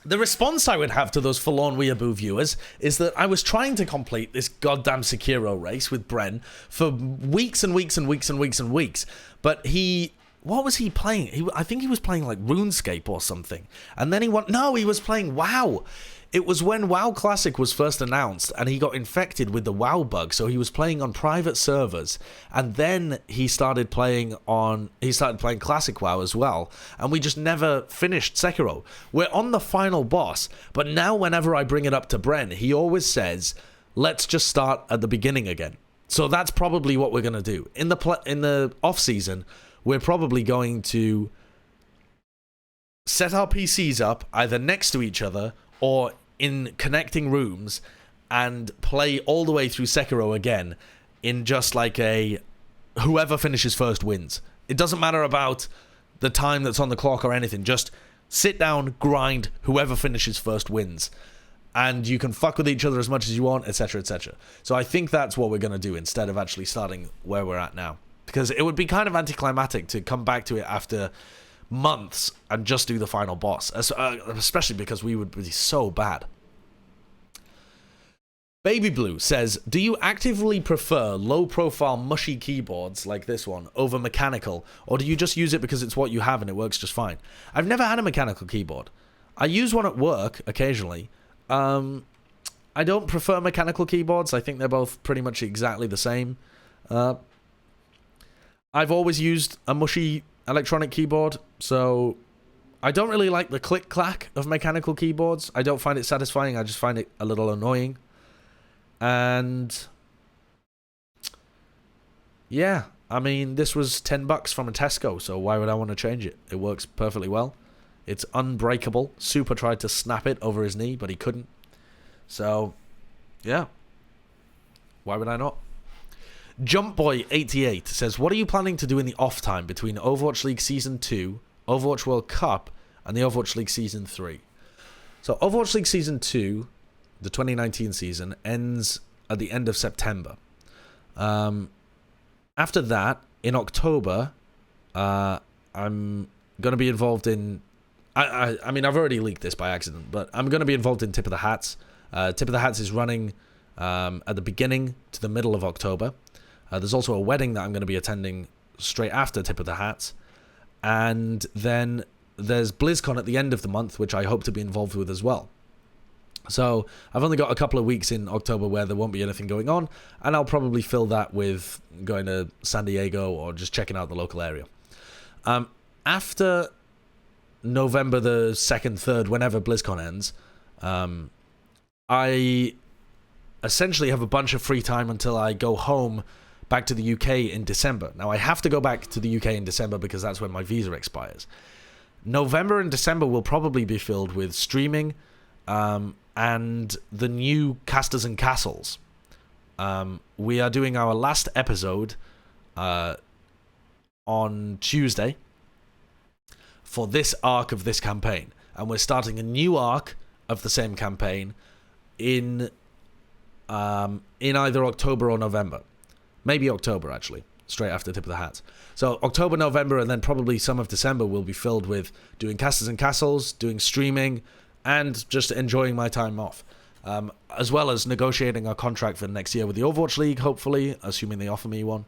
The response I would have to those forlorn weeaboo viewers is that I was trying to complete this goddamn Sekiro race with Bren for weeks and weeks and weeks and weeks and weeks. But what was he playing? I think he was playing like RuneScape or something. And then he was playing WoW. It was when WoW Classic was first announced and he got infected with the WoW bug, so he was playing on private servers, and then he started playing Classic WoW as well, and we just never finished Sekiro. We're on the final boss, but now whenever I bring it up to Bren, he always says, let's just start at the beginning again. So that's probably what we're going to do. In the off-season, we're probably going to set our PCs up either next to each other or in connecting rooms and play all the way through Sekiro again in just like a whoever finishes first wins. It doesn't matter about the time that's on the clock or anything. Just sit down, grind, whoever finishes first wins. and you can fuck with each other as much as you want, etc., etc. So I think that's what we're going to do instead of actually starting where we're at now. Because it would be kind of anticlimactic to come back to it after months and just do the final boss, especially because we would be so bad. babyblu says, do you actively prefer low-profile mushy keyboards like this one over mechanical, or do you just use it because it's what you have and it works just fine? I've never had a mechanical keyboard. I use one at work occasionally. I don't prefer mechanical keyboards. I think they're both pretty much exactly the same. I've always used a mushy electronic keyboard, so I don't really like the click-clack of mechanical keyboards. I don't find it satisfying. I just find it a little annoying. And yeah, I mean, this was $10 from a Tesco, so why would I want to change it? It works perfectly well. It's unbreakable. Super tried to snap it over his knee, but he couldn't. So, yeah. Why would I not? JumpBoy88 says, what are you planning to do in the off time between Overwatch League Season 2, Overwatch World Cup, and the Overwatch League Season 3? So, Overwatch League Season 2, the 2019 season, ends at the end of September. After that, in October, I'm going to be involved in... I mean, I've already leaked this by accident, but I'm going to be involved in Tip of the Hats. Tip of the Hats is running at the beginning to the middle of October. There's also a wedding that I'm going to be attending straight after Tip of the Hats. And then there's BlizzCon at the end of the month, which I hope to be involved with as well. So I've only got a couple of weeks in October where there won't be anything going on, and I'll probably fill that with going to San Diego or just checking out the local area. After November the 2nd, 3rd, whenever BlizzCon ends, I essentially have a bunch of free time until I go home back to the UK in December. Now, I have to go back to the UK in December because that's when my visa expires. November and December will probably be filled with streaming and the new Casters and Castles. We are doing our last episode on Tuesday for this arc of this campaign. And we're starting a new arc of the same campaign in either October or November. Maybe October, actually, straight after Tip of the Hats. So October, November, and then probably some of December will be filled with doing Casters and Castles, doing streaming, and just enjoying my time off. As well as negotiating a contract for next year with the Overwatch League, hopefully, assuming they offer me one.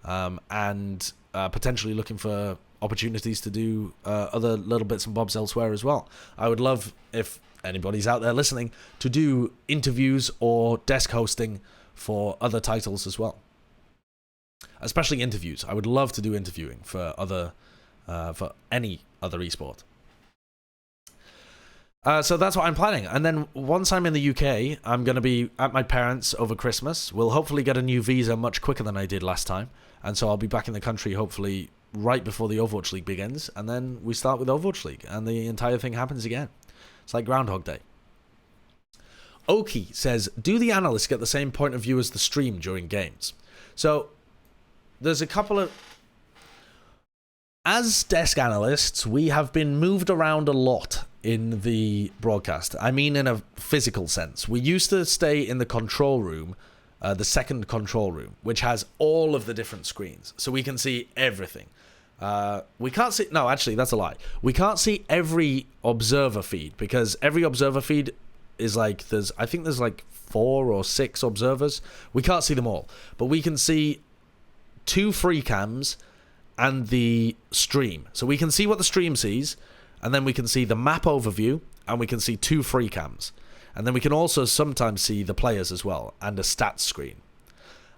And potentially looking for opportunities to do other little bits and bobs elsewhere as well. I would love, if anybody's out there listening, to do interviews or desk hosting for other titles as well. Especially interviews. I would love to do interviewing for any other esport. So that's what I'm planning. And then once I'm in the UK, I'm going to be at my parents' over Christmas. We'll hopefully get a new visa much quicker than I did last time. And so I'll be back in the country hopefully right before the Overwatch League begins. And then we start with Overwatch League. And the entire thing happens again. It's like Groundhog Day. Oki says, do the analysts get the same point of view as the stream during games? So there's a couple of... As desk analysts, we have been moved around a lot in the broadcast. I mean in a physical sense. We used to stay in the control room, the second control room, which has all of the different screens. So we can see everything. We can't see... No, actually, that's a lie. We can't see every observer feed, because every observer feed is like... I think there's like 4 or 6 observers. We can't see them all. But we can see 2 free cams and the stream. So we can see what the stream sees, and then we can see the map overview, and we can see 2 free cams. And then we can also sometimes see the players as well, and a stats screen.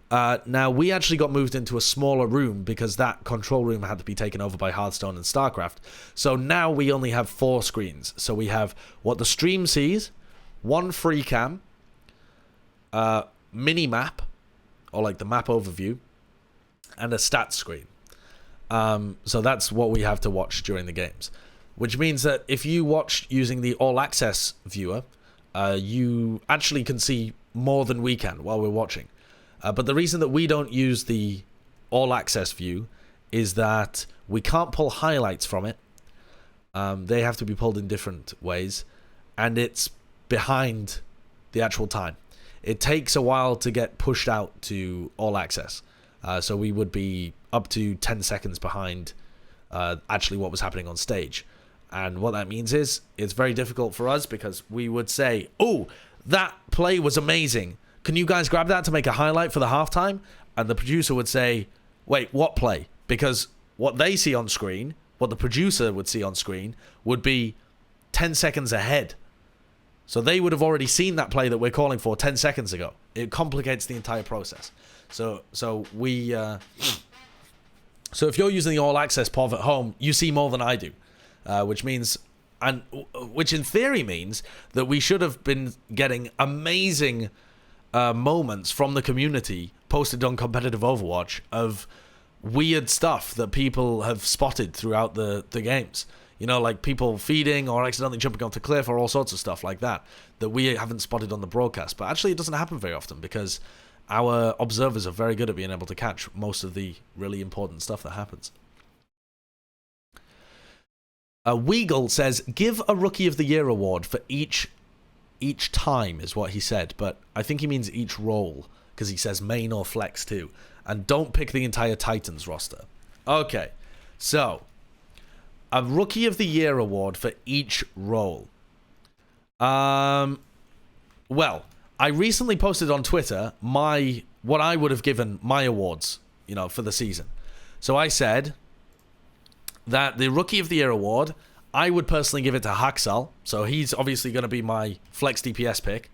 Now, we actually got moved into a smaller room because that control room had to be taken over by Hearthstone and StarCraft. So now we only have 4 screens. So we have what the stream sees, 1 free cam, mini map, or like the map overview, and a stats screen. So that's what we have to watch during the games. Which means that if you watch using the All Access viewer, you actually can see more than we can while we're watching. But the reason that we don't use the All Access view is that we can't pull highlights from it. They have to be pulled in different ways. And it's behind the actual time. It takes a while to get pushed out to all access. So we would be up to 10 seconds behind actually what was happening on stage. And what that means is it's very difficult for us because we would say, oh, that play was amazing. Can you guys grab that to make a highlight for the halftime? And the producer would say, wait, what play? Because what they see on screen, what the producer would see on screen, would be 10 seconds ahead. So they would have already seen that play that we're calling for 10 seconds ago. It complicates the entire process. So if you're using the all access POV at home, you see more than I do, which in theory means that we should have been getting amazing moments from the community posted on competitive Overwatch of weird stuff that people have spotted throughout the games. You know, like people feeding or accidentally jumping off the cliff or all sorts of stuff like that we haven't spotted on the broadcast. But actually it doesn't happen very often because our observers are very good at being able to catch most of the really important stuff that happens. Weagle says, give a Rookie of the Year award for each time is what he said. But I think he means each role because he says main or flex too. And don't pick the entire Titans roster. Okay, so a Rookie of the Year award for each role. Well, I recently posted on Twitter what I would have given my awards, for the season. So I said that the Rookie of the Year award, I would personally give it to Haxal. So he's obviously going to be my flex DPS pick.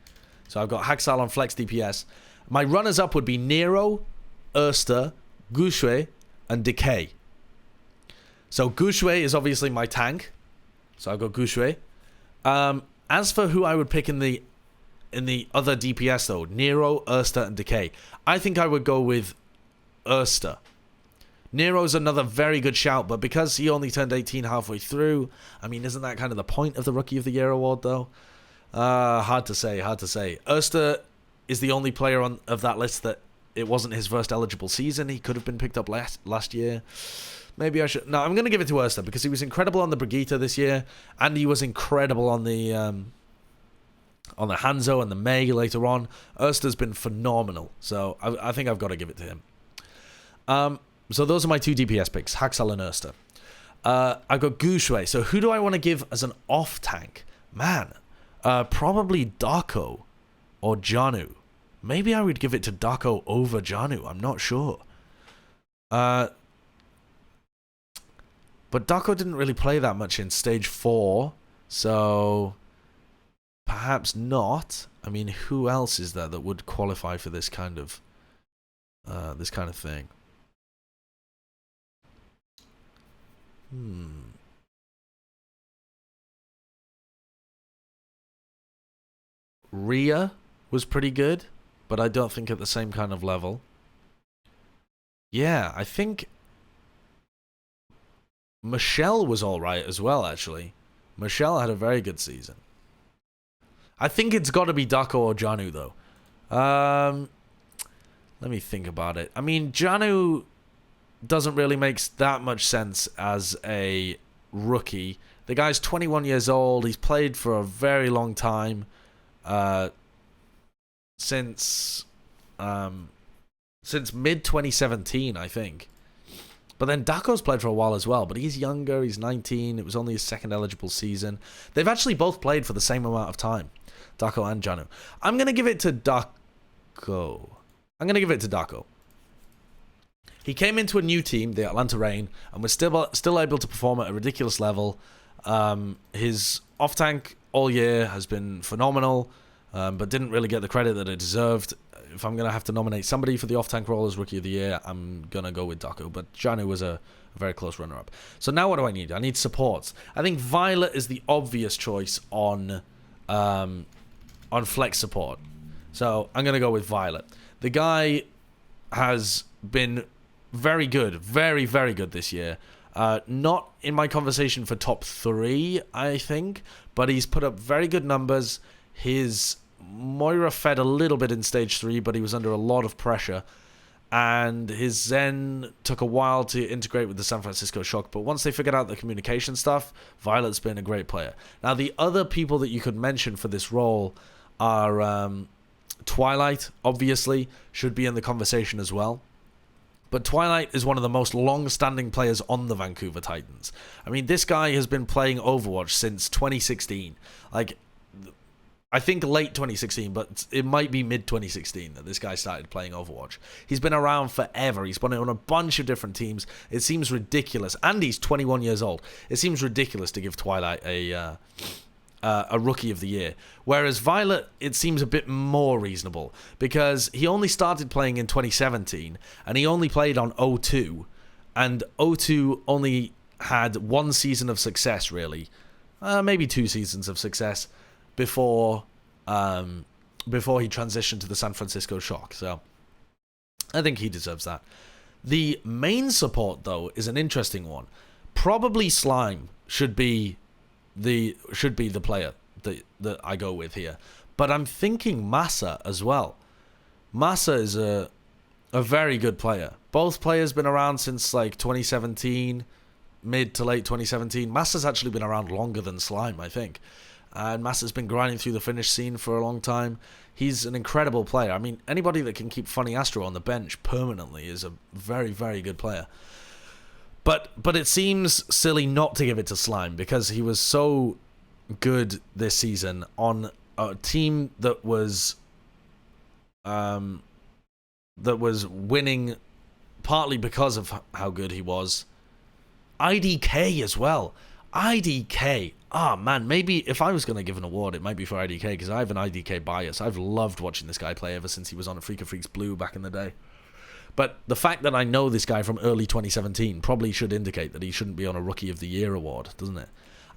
So I've got Haxal on flex DPS. My runners-up would be Nero, Urster, Gushui, and Decay. So Gushui is obviously my tank. So I've got Gushui. As for who I would pick in the other DPS though, Nero, Urster, and Decay, I think I would go with Urster. Nero's another very good shout, but because he only turned 18 halfway through, I mean, isn't that kind of the point of the Rookie of the Year award though? Hard to say. Urster is the only player of that list that it wasn't his first eligible season. He could have been picked up last year. Maybe I should... No, I'm going to give it to Urster because he was incredible on the Brigitte this year, and he was incredible on the Hanzo and the Mei later on. Urster's been phenomenal, so I think I've got to give it to him. So those are my two DPS picks, Haxal and Urster. I've got Gushui. So who do I want to give as an off-tank? Man, probably Darko or Janu. Maybe I would give it to Darko over Janu. I'm not sure. But Darko didn't really play that much in Stage 4, so perhaps not. I mean, who else is there that would qualify for this kind of thing? Rhea was pretty good, but I don't think at the same kind of level. Yeah, I think Michelle was alright as well, actually. Michelle had a very good season. I think it's got to be Darko or Janu, though. Let me think about it. I mean, Janu doesn't really make that much sense as a rookie. The guy's 21 years old. He's played for a very long time. Since mid-2017, I think. But then Dako's played for a while as well, but he's younger, he's 19, it was only his second eligible season. They've actually both played for the same amount of time, Dako and Janu. I'm going to give it to Dako. He came into a new team, the Atlanta Reign, and was still able to perform at a ridiculous level. His off-tank all year has been phenomenal, but didn't really get the credit that it deserved. If I'm going to have to nominate somebody for the off-tank role as Rookie of the Year, I'm going to go with Dako, but Janu was a very close runner-up. So now what do I need? I need supports. I think Violet is the obvious choice on flex support. So I'm going to go with Violet. The guy has been very good, very, very good this year. Not in my conversation for top 3, I think, but he's put up very good numbers. His Moira fed a little bit in Stage 3, but he was under a lot of pressure. and his Zen took a while to integrate with the San Francisco Shock, but once they figured out the communication stuff, Violet's been a great player. Now, the other people that you could mention for this role are Twilight, obviously, should be in the conversation as well. But Twilight is one of the most long-standing players on the Vancouver Titans. I mean, this guy has been playing Overwatch since 2016. Like, I think late 2016, but it might be mid-2016 that this guy started playing Overwatch. He's been around forever. He's been on a bunch of different teams. It seems ridiculous. And he's 21 years old. It seems ridiculous to give Twilight a Rookie of the Year. Whereas Violet, it seems a bit more reasonable, because he only started playing in 2017, and he only played on O2, and O2 only had one season of success, really. Maybe 2 seasons of success before he transitioned to the San Francisco Shock. So I think he deserves that. The main support, though, is an interesting one. Probably Slime should be the player that I go with here, but I'm thinking Massa as well. Massa is a very good player. Both players been around since like 2017, mid to late 2017. Massa's actually been around longer than Slime, I think. And Massa's been grinding through the Finnish scene for a long time. He's an incredible player. I mean, anybody that can keep Funny Astro on the bench permanently is a very, very good player. But it seems silly not to give it to Slime, because he was so good this season on a team that was winning partly because of how good he was. IDK as well. IDK. Ah, man, maybe if I was going to give an award, it might be for IDK, because I have an IDK bias. I've loved watching this guy play ever since he was on a Freak of Freaks Blue back in the day. But the fact that I know this guy from early 2017 probably should indicate that he shouldn't be on a Rookie of the Year award, doesn't it?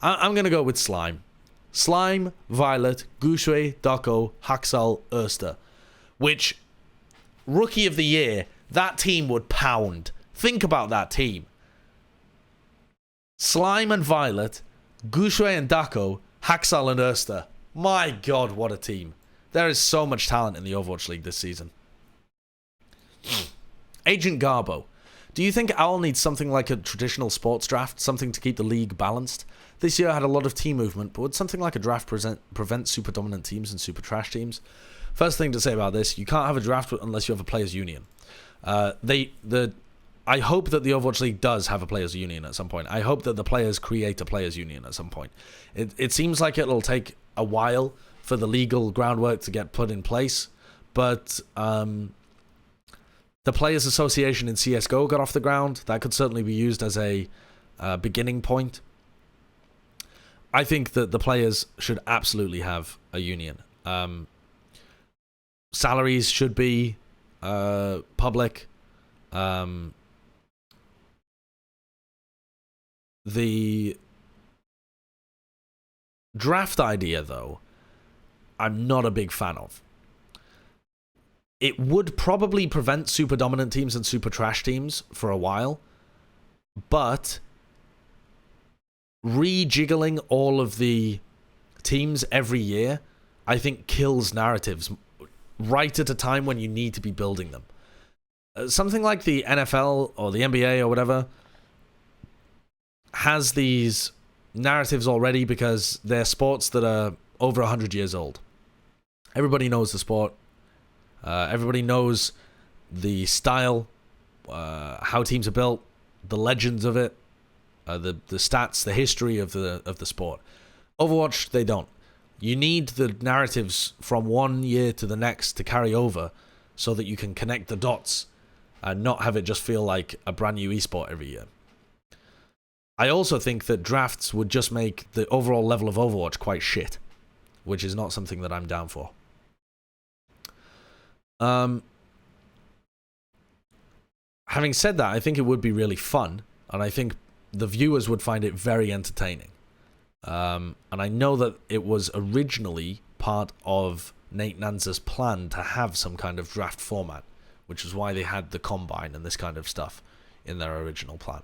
I'm going to go with Slime. Slime, Violet, Gushui, Doko, Haxal, Erster. Which, Rookie of the Year, that team would pound. Think about that team. Slime and Violet, Gushui and Dako, Haxal and Erster. My god, what a team. There is so much talent in the Overwatch League this season. Agent Garbo. Do you think OWL needs something like a traditional sports draft, something to keep the league balanced? This year had a lot of team movement, but would something like a draft prevent super dominant teams and super trash teams? First thing to say about this, you can't have a draft unless you have a players' union. I hope that the Overwatch League does have a players' union at some point. I hope that the players create a players' union at some point. It seems like it'll take a while for the legal groundwork to get put in place, but the Players Association in CSGO got off the ground. That could certainly be used as a beginning point. I think that the players should absolutely have a union. Salaries should be public. The draft idea, though, I'm not a big fan of. It would probably prevent super dominant teams and super trash teams for a while, but rejiggling all of the teams every year, I think, kills narratives right at a time when you need to be building them. Something like the NFL or the NBA or whatever has these narratives already because they're sports that are over 100 years old. Everybody knows the sport. Everybody knows the style, how teams are built, the legends of it, the stats, the history of the sport. Overwatch, they don't. You need the narratives from one year to the next to carry over so that you can connect the dots and not have it just feel like a brand new esport every year. I also think that drafts would just make the overall level of Overwatch quite shit, which is not something that I'm down for. Having said that, I think it would be really fun, and I think the viewers would find it very entertaining. And I know that it was originally part of Nate Nanza's plan to have some kind of draft format, which is why they had the Combine and this kind of stuff in their original plan.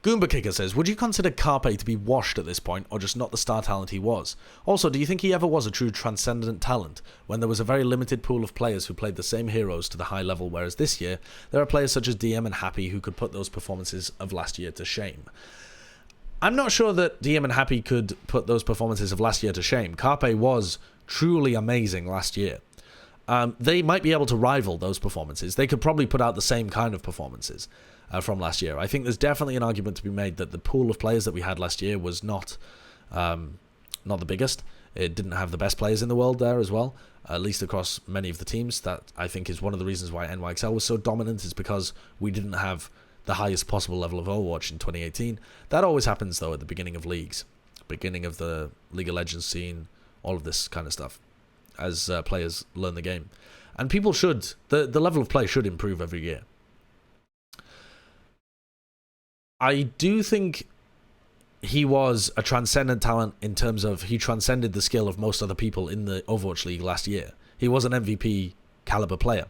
Goombakicker says, would you consider Carpe to be washed at this point, or just not the star talent he was? Also, do you think he ever was a true transcendent talent, when there was a very limited pool of players who played the same heroes to the high level, whereas this year, there are players such as DM and Happy who could put those performances of last year to shame? I'm not sure that DM and Happy could put those performances of last year to shame. Carpe was truly amazing last year. They might be able to rival those performances. They could probably put out the same kind of performances from last year. I think there's definitely an argument to be made that the pool of players that we had last year was not the biggest. It didn't have the best players in the world there as well, at least across many of the teams. That, I think, is one of the reasons why NYXL was so dominant, is because we didn't have the highest possible level of Overwatch in 2018. That always happens, though, at the beginning of leagues, beginning of the League of Legends scene, all of this kind of stuff, as players learn the game. And people should, the level of play should improve every year. I do think he was a transcendent talent in terms of he transcended the skill of most other people in the Overwatch League last year. He was an MVP caliber player.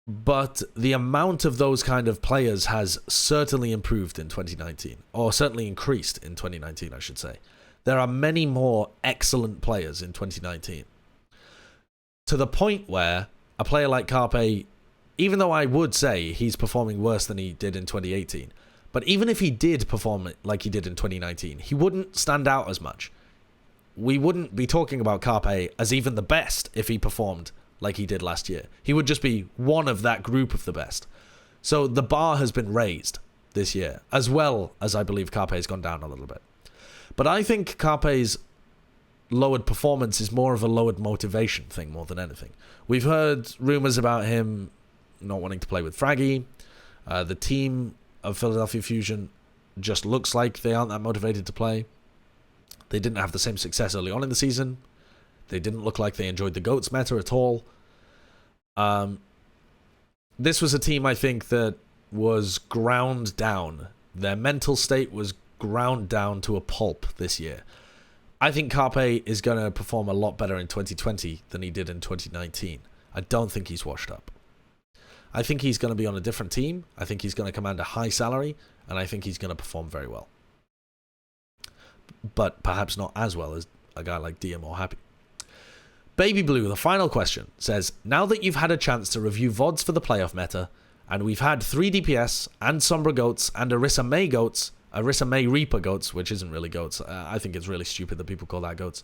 But the amount of those kind of players has certainly improved in 2019, or certainly increased in 2019, I should say. There are many more excellent players in 2019. To the point where a player like Carpe, even though I would say he's performing worse than he did in 2018, but even if he did perform like he did in 2019, he wouldn't stand out as much. We wouldn't be talking about Carpe as even the best if he performed like he did last year. He would just be one of that group of the best. So the bar has been raised this year, as well as I believe Carpe has gone down a little bit. But I think Carpe's lowered performance is more of a lowered motivation thing more than anything. We've heard rumors about him not wanting to play with Fraggy. The team of Philadelphia Fusion just looks like they aren't that motivated to play. They didn't have the same success early on in the season. They didn't look like they enjoyed the GOATS meta at all. This was a team, I think, that was ground down. Their mental state was ground down to a pulp this year. I think Carpe is going to perform a lot better in 2020 than he did in 2019. I don't think he's washed up. I think he's going to be on a different team. I think he's going to command a high salary, and I think he's going to perform very well. But perhaps not as well as a guy like DM or Happy. babyblu, the final question, says, now that you've had a chance to review VODs for the playoff meta, and we've had 3 DPS, and Sombra goats, and Orisa May goats, Orisa May Reaper goats, which isn't really goats. I think it's really stupid that people call that goats.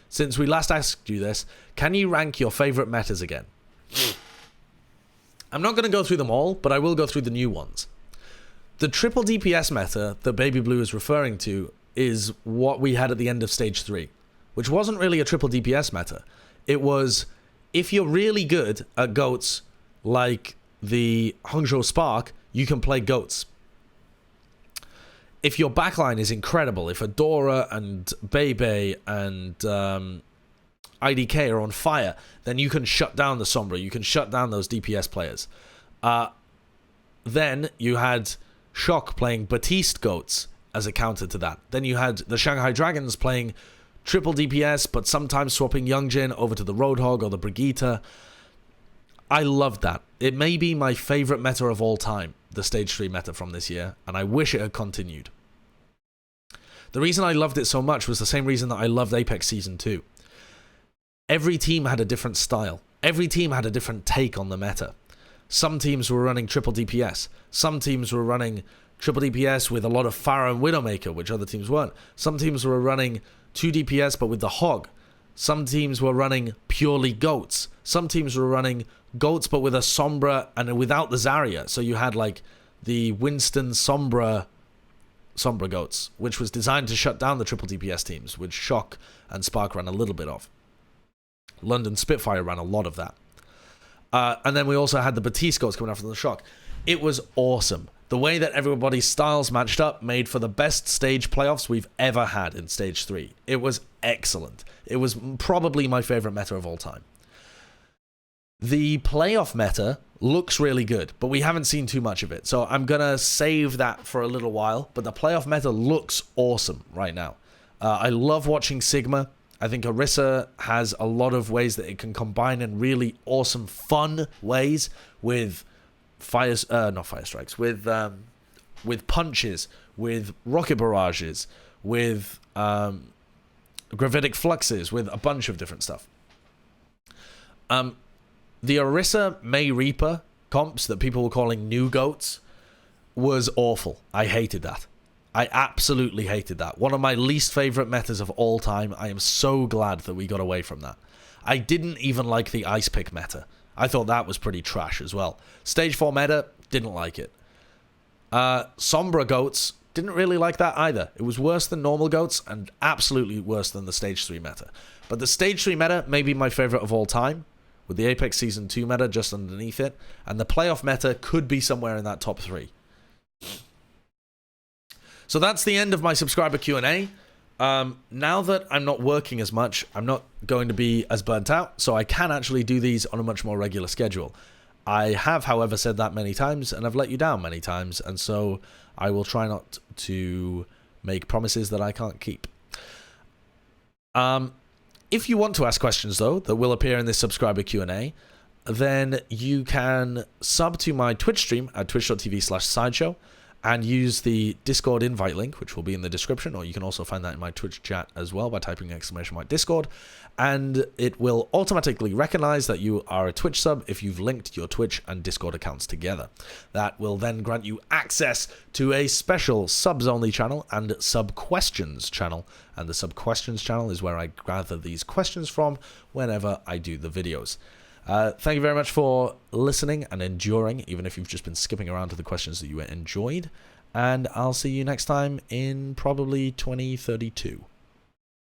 Since we last asked you this, can you rank your favorite metas again? I'm not going to go through them all, but I will go through the new ones. The triple DPS meta that babyblu is referring to is what we had at the end of Stage 3, which wasn't really a triple DPS meta. It was, if you're really good at goats like the Hangzhou Spark, you can play goats. If your backline is incredible, if Adora and Bebe and IDK are on fire, then you can shut down the Sombra, you can shut down those DPS players. Then you had Shock playing Batiste goats as a counter to that. Then you had the Shanghai Dragons playing triple DPS, but sometimes swapping Youngjin over to the Roadhog or the Brigitte. I loved that. It may be my favorite meta of all time, the Stage 3 meta from this year, and I wish it had continued. The reason I loved it so much was the same reason that I loved Apex Season 2. Every team had a different style. Every team had a different take on the meta. Some teams were running triple DPS. Some teams were running triple DPS with a lot of Pharah and Widowmaker, which other teams weren't. Some teams were running 2 DPS but with the Hog. Some teams were running purely goats. Some teams were running goats but with a Sombra and without the Zarya. So you had like the Winston Sombra goats, which was designed to shut down the triple DPS teams, which Shock and Spark ran a little bit of. London Spitfire ran a lot of that. And then we also had the Batiste goats coming after the Shock. It was awesome. The way that everybody's styles matched up made for the best stage playoffs we've ever had in Stage 3. It was excellent. It was probably my favorite meta of all time. The playoff meta looks really good, but we haven't seen too much of it. So I'm going to save that for a little while. But the playoff meta looks awesome right now. I love watching Sigma. I think Orisa has a lot of ways that it can combine in really awesome, fun ways with not fire strikes, with with punches, with rocket barrages, with gravitic fluxes, with a bunch of different stuff. The Orisa May Reaper comps that people were calling new goats was awful. I hated that. I absolutely hated that. One of my least favorite metas of all time. I am so glad that we got away from that. I didn't even like the ice pick meta. I thought that was pretty trash as well. Stage 4 meta, didn't like it. Sombra goats, didn't really like that either. It was worse than normal goats and absolutely worse than the stage 3 meta. But the stage 3 meta may be my favorite of all time, with the Apex Season 2 meta just underneath it, and the playoff meta could be somewhere in that top 3. So that's the end of my subscriber Q&A. Now that I'm not working as much, I'm not going to be as burnt out, so I can actually do these on a much more regular schedule. I have, however, said that many times, and I've let you down many times, and so I will try not to make promises that I can't keep. If you want to ask questions, though, that will appear in this subscriber Q&A, then you can sub to my Twitch stream at twitch.tv/sideshow and use the Discord invite link, which will be in the description, or you can also find that in my Twitch chat as well by typing !Discord, and it will automatically recognize that you are a Twitch sub if you've linked your Twitch and Discord accounts together. That will then grant you access to a special subs-only channel and sub-questions channel, and the sub-questions channel is where I gather these questions from whenever I do the videos. Thank you very much for listening and enduring, even if you've just been skipping around to the questions that you enjoyed. And I'll see you next time in probably 2032.